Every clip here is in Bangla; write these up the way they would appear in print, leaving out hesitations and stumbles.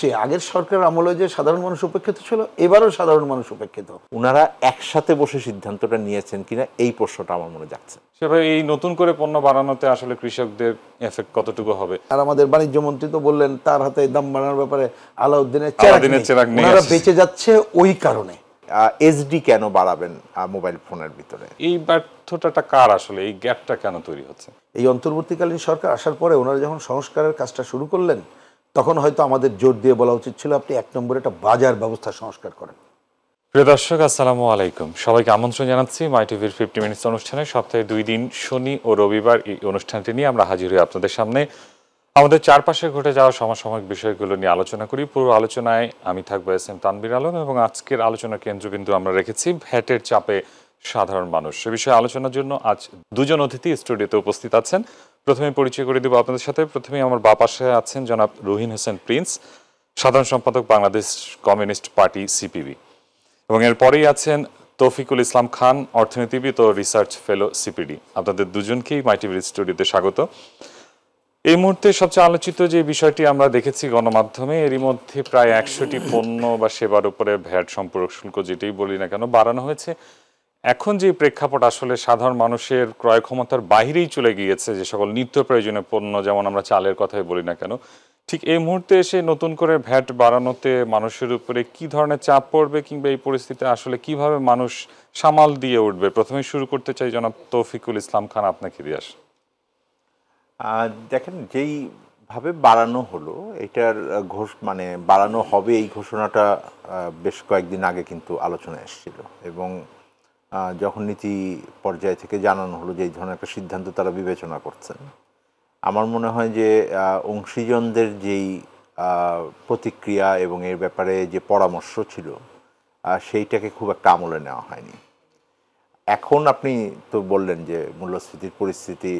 সে আগের সরকার আমলে যে সাধারণ মানুষ উপেক্ষিত ছিল, এবারও সাধারণ মানুষ উপেক্ষিত। ওনারা একসাথে বসে সিদ্ধান্তটা নিয়েছেন কিনা এই প্রশ্নটা আমার মনে যাচ্ছে। সেভাবে এই নতুন করে পণ্য বাড়ানোতে আসলে কৃষকদের এফেক্ট কতটুকু হবে? আর আমাদের বাণিজ্য মন্ত্রী তো বললেন তার হাতে দাম বাড়ানোর ব্যাপারে আলাউদ্দিনের চেরাগ নেই। ওনারা বেঁচে যাচ্ছে ওই কারণে। এসডি কেন বাড়াবেন মোবাইল ফোনের ভিতরে? এই ব্যর্থতাটা কার আসলে, এই গ্যাপটা কেন তৈরি হচ্ছে? এই অন্তর্বর্তীকালীন সরকার আসার পরে ওনারা যখন সংস্কারের কাজটা শুরু করলেন, তখন হয়তো আমাদের জোর দিয়ে বলা উচিত ছিল আপনি 1 নম্বরে একটা বাজার ব্যবস্থা সংস্কার করেন। প্রিয় দর্শক, আসসালামু আলাইকুম। সবাইকে আমন্ত্রণ জানাচ্ছি মাই টিভির 50 মিনিটস অনুষ্ঠানে। সপ্তাহে 2 দিন শনি ও রবিবার এই অনুষ্ঠানটি নিয়ে আমরা হাজির হই আপনাদের সামনে। আমাদের চারপাশে ঘটে যাওয়া সমসাময়িক বিষয়গুলো নিয়ে আলোচনা করি। পুরো আলোচনায় আমি থাকবো SM তানভীর আলম, এবং আজকের আলোচনার কেন্দ্রবিন্দু আমরা রেখেছি ভ্যাটের চাপে সাধারণ মানুষ। সে বিষয়ে আলোচনার জন্য আজ দুজন অতিথি স্টুডিওতে উপস্থিত আছেন। প্রথমে পরিচয় করে দেব আপনাদের সাথে। প্রথমেই আমার বাঁ পাশে আছেন জনাব রুহিন হোসেন প্রিন্স, সাধারণ সম্পাদক বাংলাদেশ কমিউনিস্ট পার্টি CPB, এবং এরপরেই আছেন তৌফিকুল ইসলাম খান, অর্থনীতিবিদ ও রিসার্চ ফেলো CPD। আপনাদের দুজনকেই মাই টিভির স্টুডিওতে স্বাগত। এই মুহূর্তে সবচেয়ে আলোচিত যে বিষয়টি আমরা দেখেছি গণমাধ্যমে, এরই মধ্যে প্রায় 100টি পণ্য বা সেবার উপরে ভ্যাট সম্পূরক শুল্ক যেটাই বলি না কেন বাড়ানো হয়েছে। এখন যে প্রেক্ষাপট আসলে সাধারণ মানুষের ক্রয় ক্ষমতার বাইরেই চলে গিয়েছে, যে সকল নিত্য প্রয়োজনীয় পণ্য, যেমন আমরা চালের কথাই বলি না কেন, ঠিক এই মুহূর্তে এসে নতুন করে ভ্যাট বাড়ানোতে মানুষের উপরে কি ধরনের চাপ পড়বে, কিংবা এই পরিস্থিতিতে আসলে কিভাবে মানুষ সামাল দিয়ে উঠবে? প্রথমে শুরু করতে চাই জনাব তৌফিকুল ইসলাম খান, আপনাকে দিয়ে আসি। দেখেন, যেইভাবে বাড়ানো হলো এটার মানে বাড়ানো হবে এই ঘোষণাটা বেশ কয়েকদিন আগে কিন্তু আলোচনা এসেছিল, এবং যখন নীতি পর্যায় থেকে জানানো হলো যে এই ধরনের একটা সিদ্ধান্ত তারা বিবেচনা করছেন, আমার মনে হয় যে অংশীজনদের যেই প্রতিক্রিয়া এবং এর ব্যাপারে যে পরামর্শ ছিল সেইটাকে খুব একটা আমলে নেওয়া হয়নি। এখন আপনি তো বললেন যে মূল্যস্ফীতির পরিস্থিতি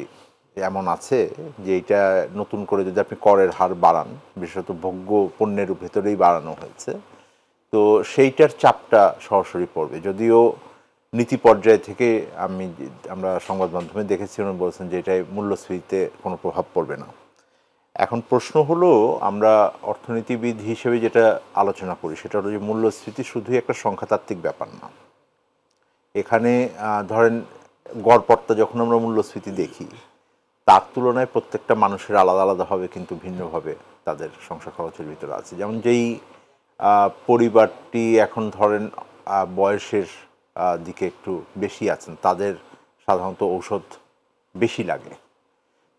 এমন আছে যে এটা নতুন করে যদি আপনি করের হার বাড়ান, বিশেষত ভোগ্য পণ্যের ভেতরেই বাড়ানো হয়েছে, তো সেইটার চাপটা সরাসরি পড়বে। যদিও নীতি পর্যায় থেকে আমরা সংবাদ মাধ্যমে দেখেছি উনি বলছেন যে এটাই মূল্যস্ফীতিতে কোনো প্রভাব পড়বে না। এখন প্রশ্ন হলো, আমরা অর্থনীতিবিদ হিসেবে যেটা আলোচনা করি সেটা হলো যে মূল্যস্ফীতি শুধুই একটা সংখ্যাতাত্ত্বিক ব্যাপার না। এখানে ধরেন গড়পড়তা যখন আমরা মূল্যস্ফীতি দেখি, তার তুলনায় প্রত্যেকটা মানুষের আলাদা আলাদাভাবে কিন্তু ভিন্নভাবে তাদের সংসার খরচের ভিতরে আছে। যেমন যেই পরিবারটি এখন ধরেন বয়সের দিকে একটু বেশি আছেন, তাদের সাধারণত ঔষধ বেশি লাগে,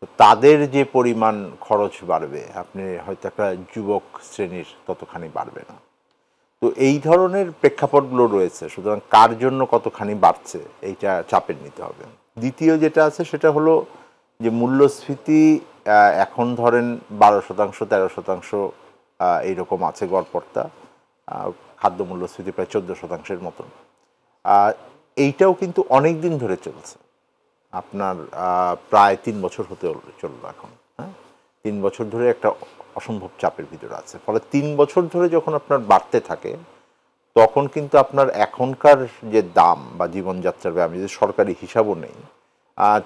তো তাদের যে পরিমাণ খরচ বাড়বে, আপনি হয়তো একটা যুবক শ্রেণীর ততখানি বাড়বে না। তো এই ধরনের প্রেক্ষাপটগুলো রয়েছে, সুতরাং কার জন্য কতখানি বাড়ছে এইটা চাপের নিতে হবে। দ্বিতীয় যেটা আছে সেটা হলো যে মূল্যস্ফীতি এখন ধরেন 12%, 13% এইরকম আছে গড়পড়তা, খাদ্য মূল্যস্ফীতি প্রায় 14%-এর মতন। এইটাও কিন্তু অনেক দিন ধরে চলছে, আপনার প্রায় 3 বছর হতে চললো এখন। হ্যাঁ, 3 বছর ধরে একটা অসম্ভব চাপের ভিতরে আছে। ফলে 3 বছর ধরে যখন আপনার বাড়তে থাকে, তখন কিন্তু আপনার এখনকার যে দাম বা জীবনযাত্রার, আমি যদি সরকারি হিসাবও নেই,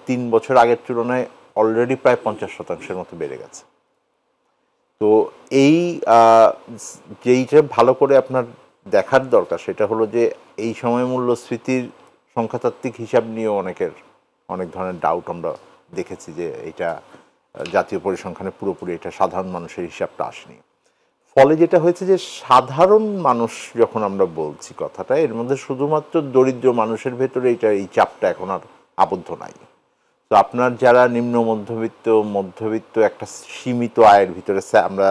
3 বছর আগের তুলনায় অলরেডি প্রায় 50%-এর মতো বেড়ে গেছে। তো এই যেইটা ভালো করে আপনার দেখার দরকার সেটা হলো যে এই সময় মূল্যস্ফীতির সংখ্যাতাত্ত্বিক হিসাব নিয়েও অনেক ধরনের ডাউট আমরা দেখেছি যে এটা জাতীয় পরিসংখ্যানে পুরোপুরি এটা সাধারণ মানুষের হিসাবটা আসেনি। ফলে যেটা হয়েছে যে সাধারণ মানুষ যখন আমরা বলছি কথাটা, এর মধ্যে শুধুমাত্র দরিদ্র মানুষের ভেতরে এই চাপটা এখন আর আবদ্ধ নাই। তো আপনার যারা নিম্ন মধ্যবিত্ত একটা সীমিত আয়ের ভিতরে, আমরা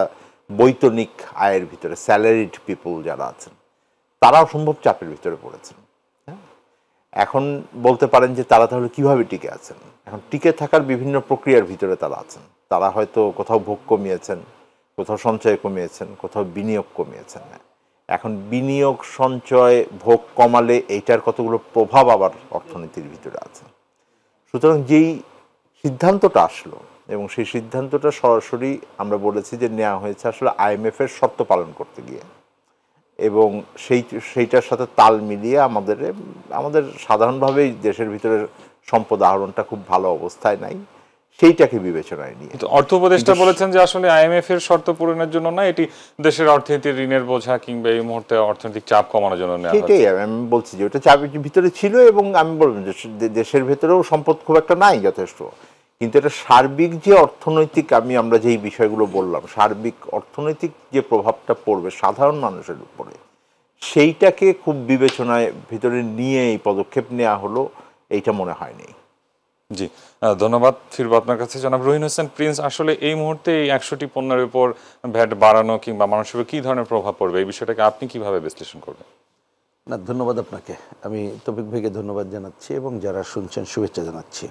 বৈতনিক আয়ের ভিতরে স্যালারিড পিপল যারা আছেন, তারা অসম্ভব চাপের ভিতরে পড়েছেন। হ্যাঁ, এখন বলতে পারেন যে তারা তাহলে কীভাবে টিকে আছেন? এখন টিকে থাকার বিভিন্ন প্রক্রিয়ার ভিতরে তারা আছেন। তারা হয়তো কোথাও ভোগ কমিয়েছেন, কোথাও সঞ্চয় কমিয়েছেন, কোথাও বিনিয়োগ কমিয়েছেন। এখন বিনিয়োগ, সঞ্চয়, ভোগ কমালে এইটার কতগুলো প্রভাব আবার অর্থনীতির ভিতরে আছে। সুতরাং যেই সিদ্ধান্তটা আসলো, এবং সেই সিদ্ধান্তটা সরাসরি আমরা বলেছি যে নেওয়া হয়েছে আসলে IMF-এর শর্ত পালন করতে গিয়ে, এবং সেইটার সাথে তাল মিলিয়ে আমাদের সাধারণভাবেই দেশের ভিতরে সম্পদ আহরণটা খুব ভালো অবস্থায় নাই, সেইটাকে বিবেচনায় নিয়ে। কিন্তু অর্থ উপদেষ্টা বলেছেন যে আসলে আইএমএফ এর শর্ত পূরণের জন্য না, এটি দেশের অর্থনীতির ঋণের বোঝা কিংবা এই মুহূর্তে অর্থনৈতিক চাপ কমানোর জন্য নেওয়া হচ্ছে। সেটাই আমি বলছি যে ওটা চাপের ভিতরে ছিল, এবং আমি বলবো যে দেশের ভেতরেও সম্পদ খুব একটা নাই যথেষ্ট, কিন্তু এটা সার্বিক যে অর্থনৈতিক, আমরা যেই বিষয়গুলো বললাম, সার্বিক অর্থনৈতিক যে প্রভাবটা পড়বে সাধারণ মানুষের উপরে, সেইটাকে খুব বিবেচনায় ভিতরে নিয়ে এই পদক্ষেপ নেওয়া হলো, এইটা মনে হয়নি। জি, ধন্যবাদ। ফিরবো আপনার কাছে জনাব রহিন হোসেন প্রিন্স। আসলে এই মুহূর্তে এই 100টি পণ্যের উপর ভ্যাট বাড়ানো কিংবা মানুষের উপর কি ধরনের প্রভাব পড়বে, এই বিষয়টাকে আপনি কিভাবে বিশ্লেষণ করবেন? না, ধন্যবাদ আপনাকে। আমি তৌফিক ভাইকে ধন্যবাদ জানাচ্ছি এবং যারা শুনছেন শুভেচ্ছা জানাচ্ছি।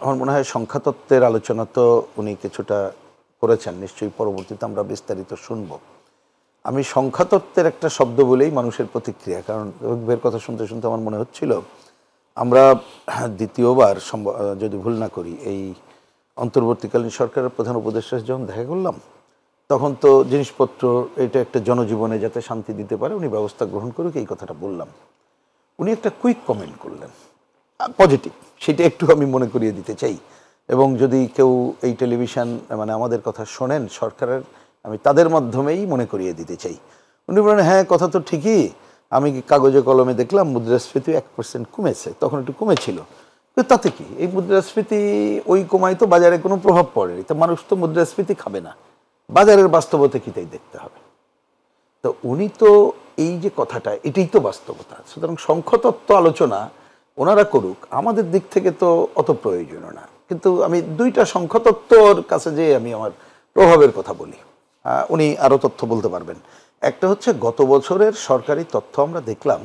আমার মনে হয় সংখ্যাতত্ত্বের আলোচনা তো উনি কিছুটা করেছেন, নিশ্চয়ই পরবর্তীতে আমরা বিস্তারিত শুনব। আমি সংখ্যাতত্ত্বের একটা শব্দ বলেই মানুষের প্রতিক্রিয়া, কারণ তৌফিক ভাইয়ের কথা শুনতে শুনতে আমার মনে হচ্ছিল আমরা দ্বিতীয়বার যদি ভুল না করি এই অন্তর্বর্তীকালীন সরকারের প্রধান উপদেষ্টা যখন দেখা করলাম, তখন তো জিনিসপত্র এটা একটা জনজীবনে যাতে শান্তি দিতে পারে উনি ব্যবস্থা গ্রহণ করুক, এই কথাটা বললাম। উনি একটা কুইক কমেন্ট করলেন পজিটিভ, সেটা একটু আমি মনে করিয়ে দিতে চাই। এবং যদি কেউ এই টেলিভিশন মানে আমাদের কথা শোনেন সরকারের, আমি তাদের মাধ্যমেই মনে করিয়ে দিতে চাই। উনি বলেন, হ্যাঁ কথা তো ঠিকই, আমি কাগজে কলমে দেখলাম মুদ্রাস্ফীতি 1% কমেছে, তখন একটু কমেছিল, তাতে কি এই মুদ্রাস্ফীতি ওই কমায় তো বাজারে কোনো প্রভাব পড়েনি, তো মানুষ তো মুদ্রাস্ফীতি খাবে না, বাজারের বাস্তবতা কি তাই দেখতে হবে। তো উনি তো এই যে কথাটা, এটাই তো বাস্তবতা। সুতরাং সংখ্যাতত্ত্ব আলোচনা ওনারা করুক, আমাদের দিক থেকে তো অত প্রয়োজন না। কিন্তু আমি দুইটা সংখ্যাতত্ত্বর কাছে যে আমি আমার প্রভাবের কথা বলি, উনি আরও তথ্য বলতে পারবেন। একটা হচ্ছে গত বছরের সরকারি তথ্য আমরা দেখলাম,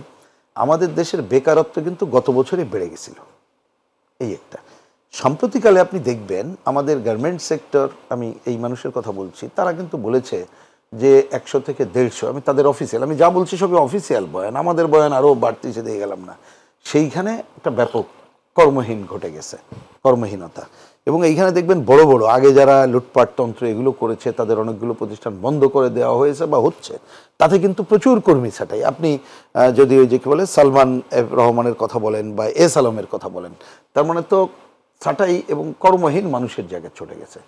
আমাদের দেশের বেকারত্ব কিন্তু গত বছরই বেড়ে গেছিল, এই একটা। সাম্প্রতিককালে আপনি দেখবেন আমাদের গার্মেন্ট সেক্টর, আমি এই মানুষের কথা বলছি, তারা কিন্তু বলেছে যে 100 থেকে 150, আমি তাদের অফিসিয়াল, আমি যা বলছি সবই অফিসিয়াল বয়ান, আমাদের বয়ান আরও বাড়তি সে দিয়ে গেলাম না, সেইখানে একটা ব্যাপক কর্মহীন ঘটে গেছে, কর্মহীনতা। এবং এইখানে দেখবেন বড় বড় আগে যারা লুটপাট তন্ত্র এগুলো করেছে তাদের অনেকগুলো প্রতিষ্ঠান বন্ধ করে দেওয়া হয়েছে বা হচ্ছে, তাতে কিন্তু প্রচুর কর্মী ছাঁটাই। আপনি যদি ওই যে কী বলে সালমান রহমানের কথা বলেন বা এস আলমের কথা বলেন, তার মানে তো ছাঁটাই এবং কর্মহীন মানুষের জায়গায় চলে গেছে।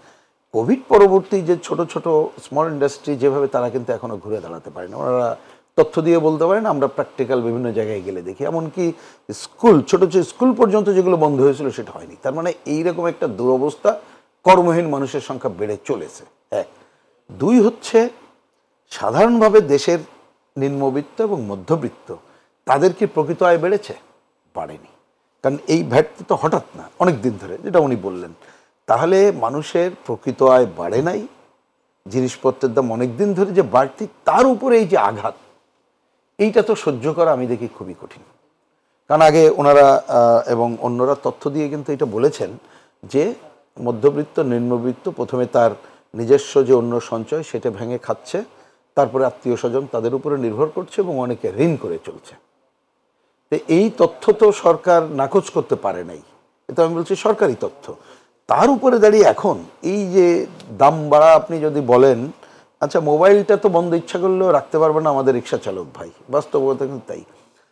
কোভিড পরবর্তী যে ছোট ছোট স্মল ইন্ডাস্ট্রি যেভাবে, তারা কিন্তু এখনও ঘুরে দাঁড়াতে পারে না। ওনারা তথ্য দিয়ে বলতে পারেন, আমরা প্র্যাকটিক্যাল বিভিন্ন জায়গায় গেলে দেখি, এমনকি স্কুল, ছোট ছোট স্কুল পর্যন্ত যেগুলো বন্ধ হয়েছিল সেটা হয়নি। তার মানে এইরকম একটা দুরবস্থা, কর্মহীন মানুষের সংখ্যা বেড়ে চলেছে, এক। দুই হচ্ছে সাধারণভাবে দেশের নিম্নবিত্ত এবং মধ্যবিত্ত তাদের কি প্রকৃত আয় বেড়েছে? বাড়েনি। কারণ এই ভ্যাট তো হঠাৎ না, অনেক দিন ধরে, যেটা উনি বললেন। তাহলে মানুষের প্রকৃত আয় বাড়ে নাই, জিনিসপত্রের দাম অনেক দিন ধরে যে বাড়তি, তার উপরে এই যে আঘাত, এইটা তো সহ্য করা আমি দেখি খুবই কঠিন। কারণ আগে ওনারা এবং অন্যরা তথ্য দিয়ে কিন্তু এটা বলেছেন যে মধ্যবিত্ত নিম্নবিত্ত প্রথমে তার নিজস্ব যে অন্য সঞ্চয় সেটা ভেঙে খাচ্ছে, তারপরে আত্মীয় স্বজন তাদের উপরে নির্ভর করছে এবং অনেকে ঋণ করে চলছে। তো এই তথ্য তো সরকার নাকচ করতে পারে নাই, এটা আমি বলছি সরকারি তথ্য। তার উপরে দাঁড়িয়ে এখন এই যে দাম বাড়া, আপনি যদি বলেন আচ্ছা মোবাইলটা তো বন্ধ ইচ্ছা করলেও রাখতে পারবে না আমাদের রিক্সা চালক ভাই, বাস্তবতা কিন্তু তাই।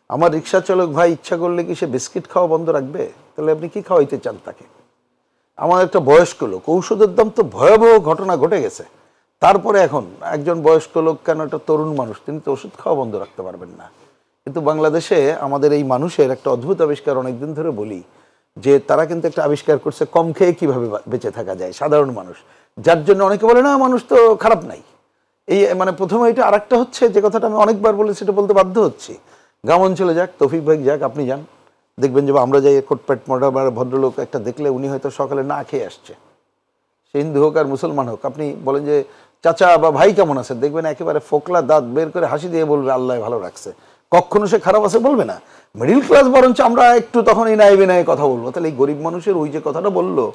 আমার রিক্সা চালক ভাই ইচ্ছা করলে কি সে বিস্কিট খাওয়া বন্ধ রাখবে? তাহলে আপনি কি খাওয়াইতে চান তাকে? আমার একটা বয়স্ক লোক, ঔষধের দাম তো ভয়াবহ ঘটনা ঘটে গেছে, তারপরে এখন একজন বয়স্ক লোক কেন, একটা তরুণ মানুষ, তিনি তো ওষুধ খাওয়া বন্ধ রাখতে পারবেন না। কিন্তু বাংলাদেশে আমাদের এই মানুষের একটা অদ্ভুত আবিষ্কার, অনেকদিন ধরে বলি যে তারা কিন্তু একটা আবিষ্কার করছে কম খেয়ে কীভাবে বেঁচে থাকা যায় সাধারণ মানুষ, যার জন্য অনেকে বলে না মানুষ তো খারাপ নাই। এই মানে প্রথমে এটা। আরেকটা হচ্ছে যে কথাটা আমি অনেকবার বলে সেটা বলতে বাধ্য হচ্ছি, গ্রাম অঞ্চলে যাক, তৌফিক ভাই যাক, আপনি যান, দেখবেন যে আমরা যাই কোটপ্যাট মোটা ভদ্রলোক একটা দেখলে উনি হয়তো সকালে না খেয়ে আসছে, সে হিন্দু হোক আর মুসলমান হোক, আপনি বলেন যে চাচা বা ভাই কেমন আছে, দেখবেন একেবারে ফোকলা দাঁত বের করে হাসি দিয়ে বলবে আল্লাহ ভালো রাখছে, কখনো সে খারাপ আছে বলবে না। মিডিল ক্লাস বরঞ্চ আমরা একটু তখন এই নাই বিনায় কথা বলবো। তাহলে এই গরিব মানুষের ওই যে কথাটা বললো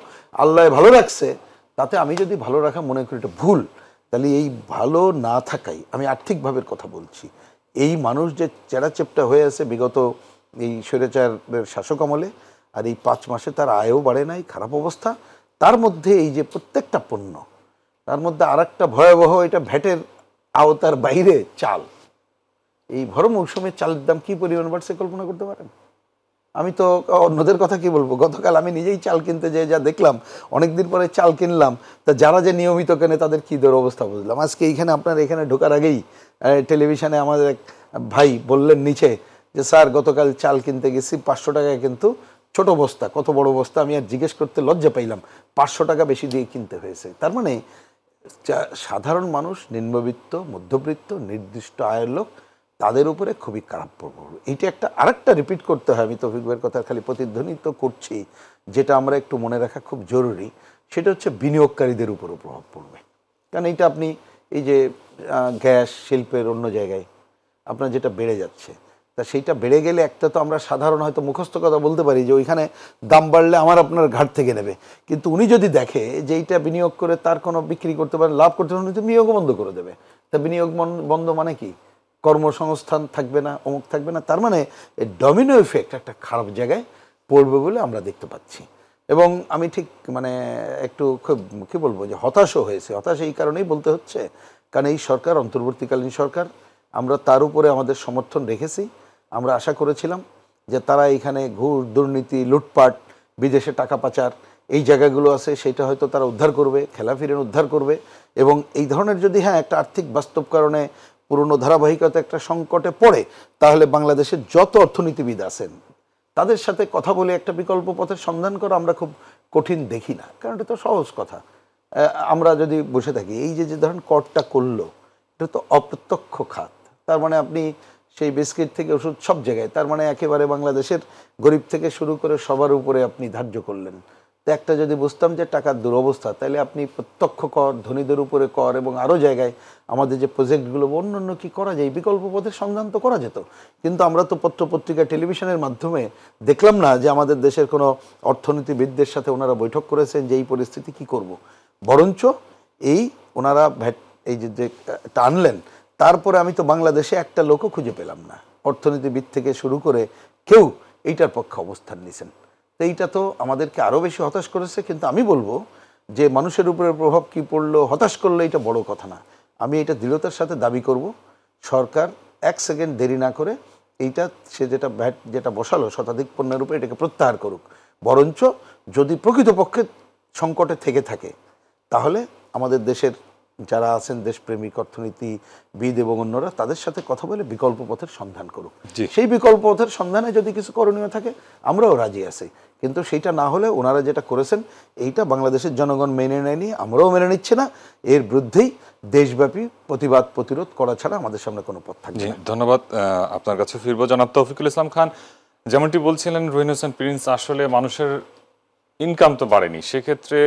আল্লাহ ভালো রাখছে, তাতে আমি যদি ভালো রাখা মনে করি এটা ভুল, তাহলে এই ভালো না থাকাই, আমি আর্থিকভাবের কথা বলছি, এই মানুষ যে চেরাচেপটা হয়ে আছে বিগত এই স্বৈরাচারের শাসক আমলে, আর এই 5 মাসে তার আয়ও বাড়ে নাই, খারাপ অবস্থা। তার মধ্যে এই যে প্রত্যেকটা পণ্য, তার মধ্যে আর একটা ভয়াবহ, এটা ভ্যাটের আওতার বাইরে চাল, এই ভর মৌসুমে চালের দাম কি পরিমাণ বাড়ছে কল্পনা করতে পারেন? আমি তো অন্যদের কথা কি বলবো, গতকাল আমি নিজেই চাল কিনতে যেয়ে যা দেখলাম, অনেকদিন পরে চাল কিনলাম, তা যারা যে নিয়মিত কেনে তাদের কী অবস্থা বুঝলাম। আজকে এইখানে আপনার এখানে ঢোকার আগেই টেলিভিশনে আমাদের এক ভাই বললেন নিচে যে স্যার গতকাল চাল কিনতে গেছি 500 টাকায়, কিন্তু ছোট বস্তা, কত বড় বস্তা আমি আর জিজ্ঞেস করতে লজ্জা পাইলাম, 500 টাকা বেশি দিয়ে কিনতে হয়েছে। তার মানে সাধারণ মানুষ, নিম্নবিত্ত, মধ্যবিত্ত, নির্দিষ্ট আয়ের লোক, তাদের উপরে খুবই খারাপ প্রভাব। এইটা একটা আরেকটা রিপিট করতে হয়, আমি তৌফিক ভাইয়ের কথা খালি প্রতিধ্বনিত করছি, যেটা আমরা একটু মনে রাখা খুব জরুরি, সেটা হচ্ছে বিনিয়োগকারীদের উপরও প্রভাব পড়বে। কারণ এইটা আপনি এই যে গ্যাস শিল্পের অন্য জায়গায় আপনার যেটা বেড়ে যাচ্ছে, তা সেইটা বেড়ে গেলে একটা তো আমরা সাধারণ হয়তো মুখস্থ কথা বলতে পারি যে ওইখানে দাম বাড়লে আমার আপনার ঘাট থেকে নেবে, কিন্তু উনি যদি দেখে যে এইটা বিনিয়োগ করে তার কোনো বিক্রি করতে পারে, লাভ করতে পারে, উনি তো বিনিয়োগ বন্ধ করে দেবে। তা বিনিয়োগ বন্ধ মানে কি? কর্মসংস্থান থাকবে না, অমুক থাকবে না। তার মানে এই ডমিনো এফেক্ট একটা খারাপ জায়গায় পড়বে বলে আমরা দেখতে পাচ্ছি। এবং আমি ঠিক মানে একটু খুব কী বলবো যে হতাশও হয়েছে। হতাশ এই কারণেই বলতে হচ্ছে, কারণ এই সরকার অন্তর্বর্তীকালীন সরকার, আমরা তার উপরে আমাদের সমর্থন রেখেছি। আমরা আশা করেছিলাম যে তারা এইখানে ঘুষ, দুর্নীতি, লুটপাট, বিদেশে টাকা পাচার, এই জায়গাগুলো আছে সেটা হয়তো তারা উদ্ধার করবে, খেলাফিরেন উদ্ধার করবে। এবং এই ধরনের যদি একটা আর্থিক বাস্তব কারণে পুরনো ধারাবাহিকতা একটা সংকটে পড়ে, তাহলে বাংলাদেশের যত অর্থনীতিবিদ আছেন তাদের সাথে কথা বলে একটা বিকল্প পথের সন্ধান করা আমরা খুব কঠিন দেখি না, কারণ এটা তো সহজ কথা। আমরা যদি বসে থাকি, এই যে ধরেন করটা করলো, এটা তো অপ্রত্যক্ষ খাত। তার মানে আপনি সেই বিস্কিট থেকে ওষুধ সব জায়গায়, তার মানে একেবারে বাংলাদেশের গরিব থেকে শুরু করে সবার উপরে আপনি ধার্য করলেন। তো একটা যদি বুঝতাম যে টাকার দুরবস্থা, তাহলে আপনি প্রত্যক্ষ কর, ধনীদের উপরে কর, এবং আরও জায়গায় আমাদের যে প্রজেক্টগুলো অন্য কি করা যায়, বিকল্প পথের সন্ধান তো করা যেত। কিন্তু আমরা তো পত্রপত্রিকা, টেলিভিশনের মাধ্যমে দেখলাম না যে আমাদের দেশের কোনো অর্থনীতিবিদদের সাথে ওনারা বৈঠক করেছেন যে এই পরিস্থিতি কি করব। বরঞ্চ এই ওনারা ভ্যাট এই যে টানলেন, তারপরে আমি তো বাংলাদেশে একটা লোকও খুঁজে পেলাম না, অর্থনীতিবিদ থেকে শুরু করে কেউ এইটার পক্ষে অবস্থান নিছেন। তো এইটা তো আমাদেরকে আরও বেশি হতাশ করেছে। কিন্তু আমি বলবো যে মানুষের উপরে প্রভাব কি পড়লো, হতাশ করলো, এটা বড় কথা না। আমি এটা দৃঢ়তার সাথে দাবি করব, সরকার 1 সেকেন্ড দেরি না করে এইটা সে যেটা ভ্যাট যেটা বসালো শতাধিক পণ্যের উপরে, এটাকে প্রত্যাহার করুক। বরঞ্চ যদি প্রকৃতপক্ষে সংকটে থেকে থাকে, তাহলে আমাদের দেশের যারা আছেন দেশপ্রেমিক অর্থনীতিবিদ এবং অন্যরা, তাদের সাথে কথা বলে বিকল্প পথের সন্ধান করুক। সেই বিকল্প পথের সন্ধানে যদি কিছু করণীয় থাকে আমরাও রাজি আছি। কিন্তু সেইটা না হলে ওনারা যেটা করেছেন এইটা বাংলাদেশের জনগণ মেনে নেয়নি, আমরাও মেনে নিচ্ছি না। এর বিরুদ্ধেই দেশব্যাপী প্রতিবাদ প্রতিরোধ করা ছাড়া আমাদের সামনে কোনো পথ থাকবে না। ধন্যবাদ। আপনার কাছে ফিরবো জনাব তৌফিকুল ইসলাম খান। যেমনটি বলছিলেন রহিন হোসেন প্রিন্স, আসলে মানুষের ইনকাম তো বাড়েনি, সেক্ষেত্রে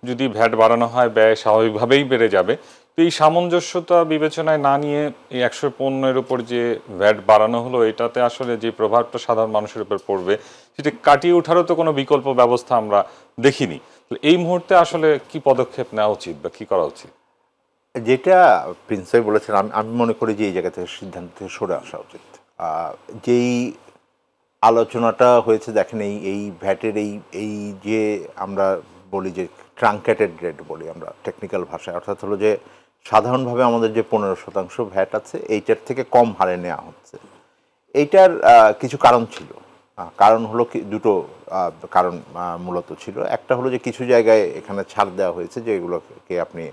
যদি ভ্যাট বাড়ানো হয় ব্যয় স্বাভাবিকভাবেই বেড়ে যাবে। তো এই সামঞ্জস্যতা বিবেচনায় না নিয়ে এই 100 পণ্যের উপর যে ভ্যাট বাড়ানো হলো, এটাতে আসলে যে প্রভাবটা সাধারণ মানুষের উপর পড়বে সেটা কাটিয়ে ওঠারও তো কোনো বিকল্প ব্যবস্থা আমরা দেখিনি। এই মুহূর্তে আসলে কি পদক্ষেপ নেওয়া উচিত বা কি করা উচিত? যেটা প্রিন্স ভাই বলেছেন, আমি মনে করি যে এই জায়গা থেকে সিদ্ধান্ত থেকে সরে আসা উচিত। যেই আলোচনাটা হয়েছে দেখেন, এই ভ্যাটের এই যে আমরা বলি যে ট্রাঙ্কেটেড রেট বলি আমরা টেকনিক্যাল ভাষায়, অর্থাৎ হলো যে সাধারণভাবে আমাদের যে 15% ভ্যাট আছে এইটার থেকে কম হারে নেওয়া হচ্ছে। এইটার কিছু কারণ ছিল। কারণ হলো কি, দুটো কারণ মূলত ছিল। একটা হলো যে কিছু জায়গায় এখানে ছাড় দেওয়া হয়েছে, যে এগুলোকে আপনি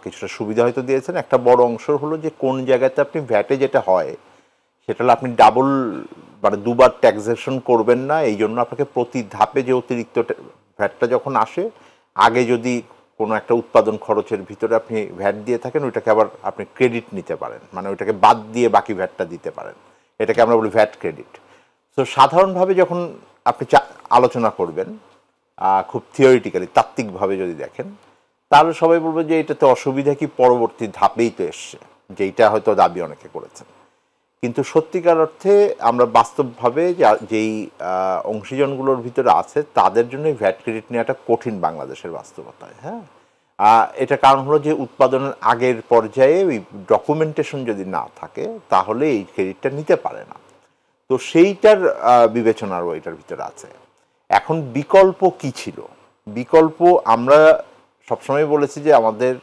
কিছুটা সুবিধা হয়তো দিয়েছেন। একটা বড় অংশ হলো যে কোন জায়গাতে আপনি ভ্যাটে যেটা হয় সেটা হলো আপনি ডাবল মানে দুবার ট্যাক্সেশন করবেন না। এই জন্য আপনাকে প্রতি ধাপে যে অতিরিক্ত ভ্যাটটা যখন আসে, আগে যদি কোনো একটা উৎপাদন খরচের ভিতরে আপনি ভ্যাট দিয়ে থাকেন, ওইটাকে আবার আপনি ক্রেডিট নিতে পারেন, মানে ওইটাকে বাদ দিয়ে বাকি ভ্যাটটা দিতে পারেন। এটাকে আমরা বলি ভ্যাট ক্রেডিট। তো সাধারণভাবে যখন আপনি আলোচনা করবেন, খুব থিওরিটিক্যালি তাত্ত্বিকভাবে যদি দেখেন, তাহলে সবাই বলবে যে এটাতে অসুবিধা কি, পরবর্তী ধাপেই তো এসছে, যেইটা হয়তো দাবি অনেকে করেছেন। কিন্তু সত্যিকার অর্থে আমরা বাস্তবভাবে যেই অংশীজনগুলোর ভিতরে আছে তাদের জন্য ভ্যাট ক্রেডিট নেওয়াটা কঠিন বাংলাদেশের বাস্তবতায়। হ্যাঁ, এটা কারণ হলো যে উৎপাদনের আগের পর্যায়ে ওই ডকুমেন্টেশন যদি না থাকে তাহলে এই ক্রেডিটটা নিতে পারে না। তো সেইটার বিবেচনারও এটার ভিতরে আছে। এখন বিকল্প কি ছিল? বিকল্প আমরা সবসময় বলেছি যে আমাদের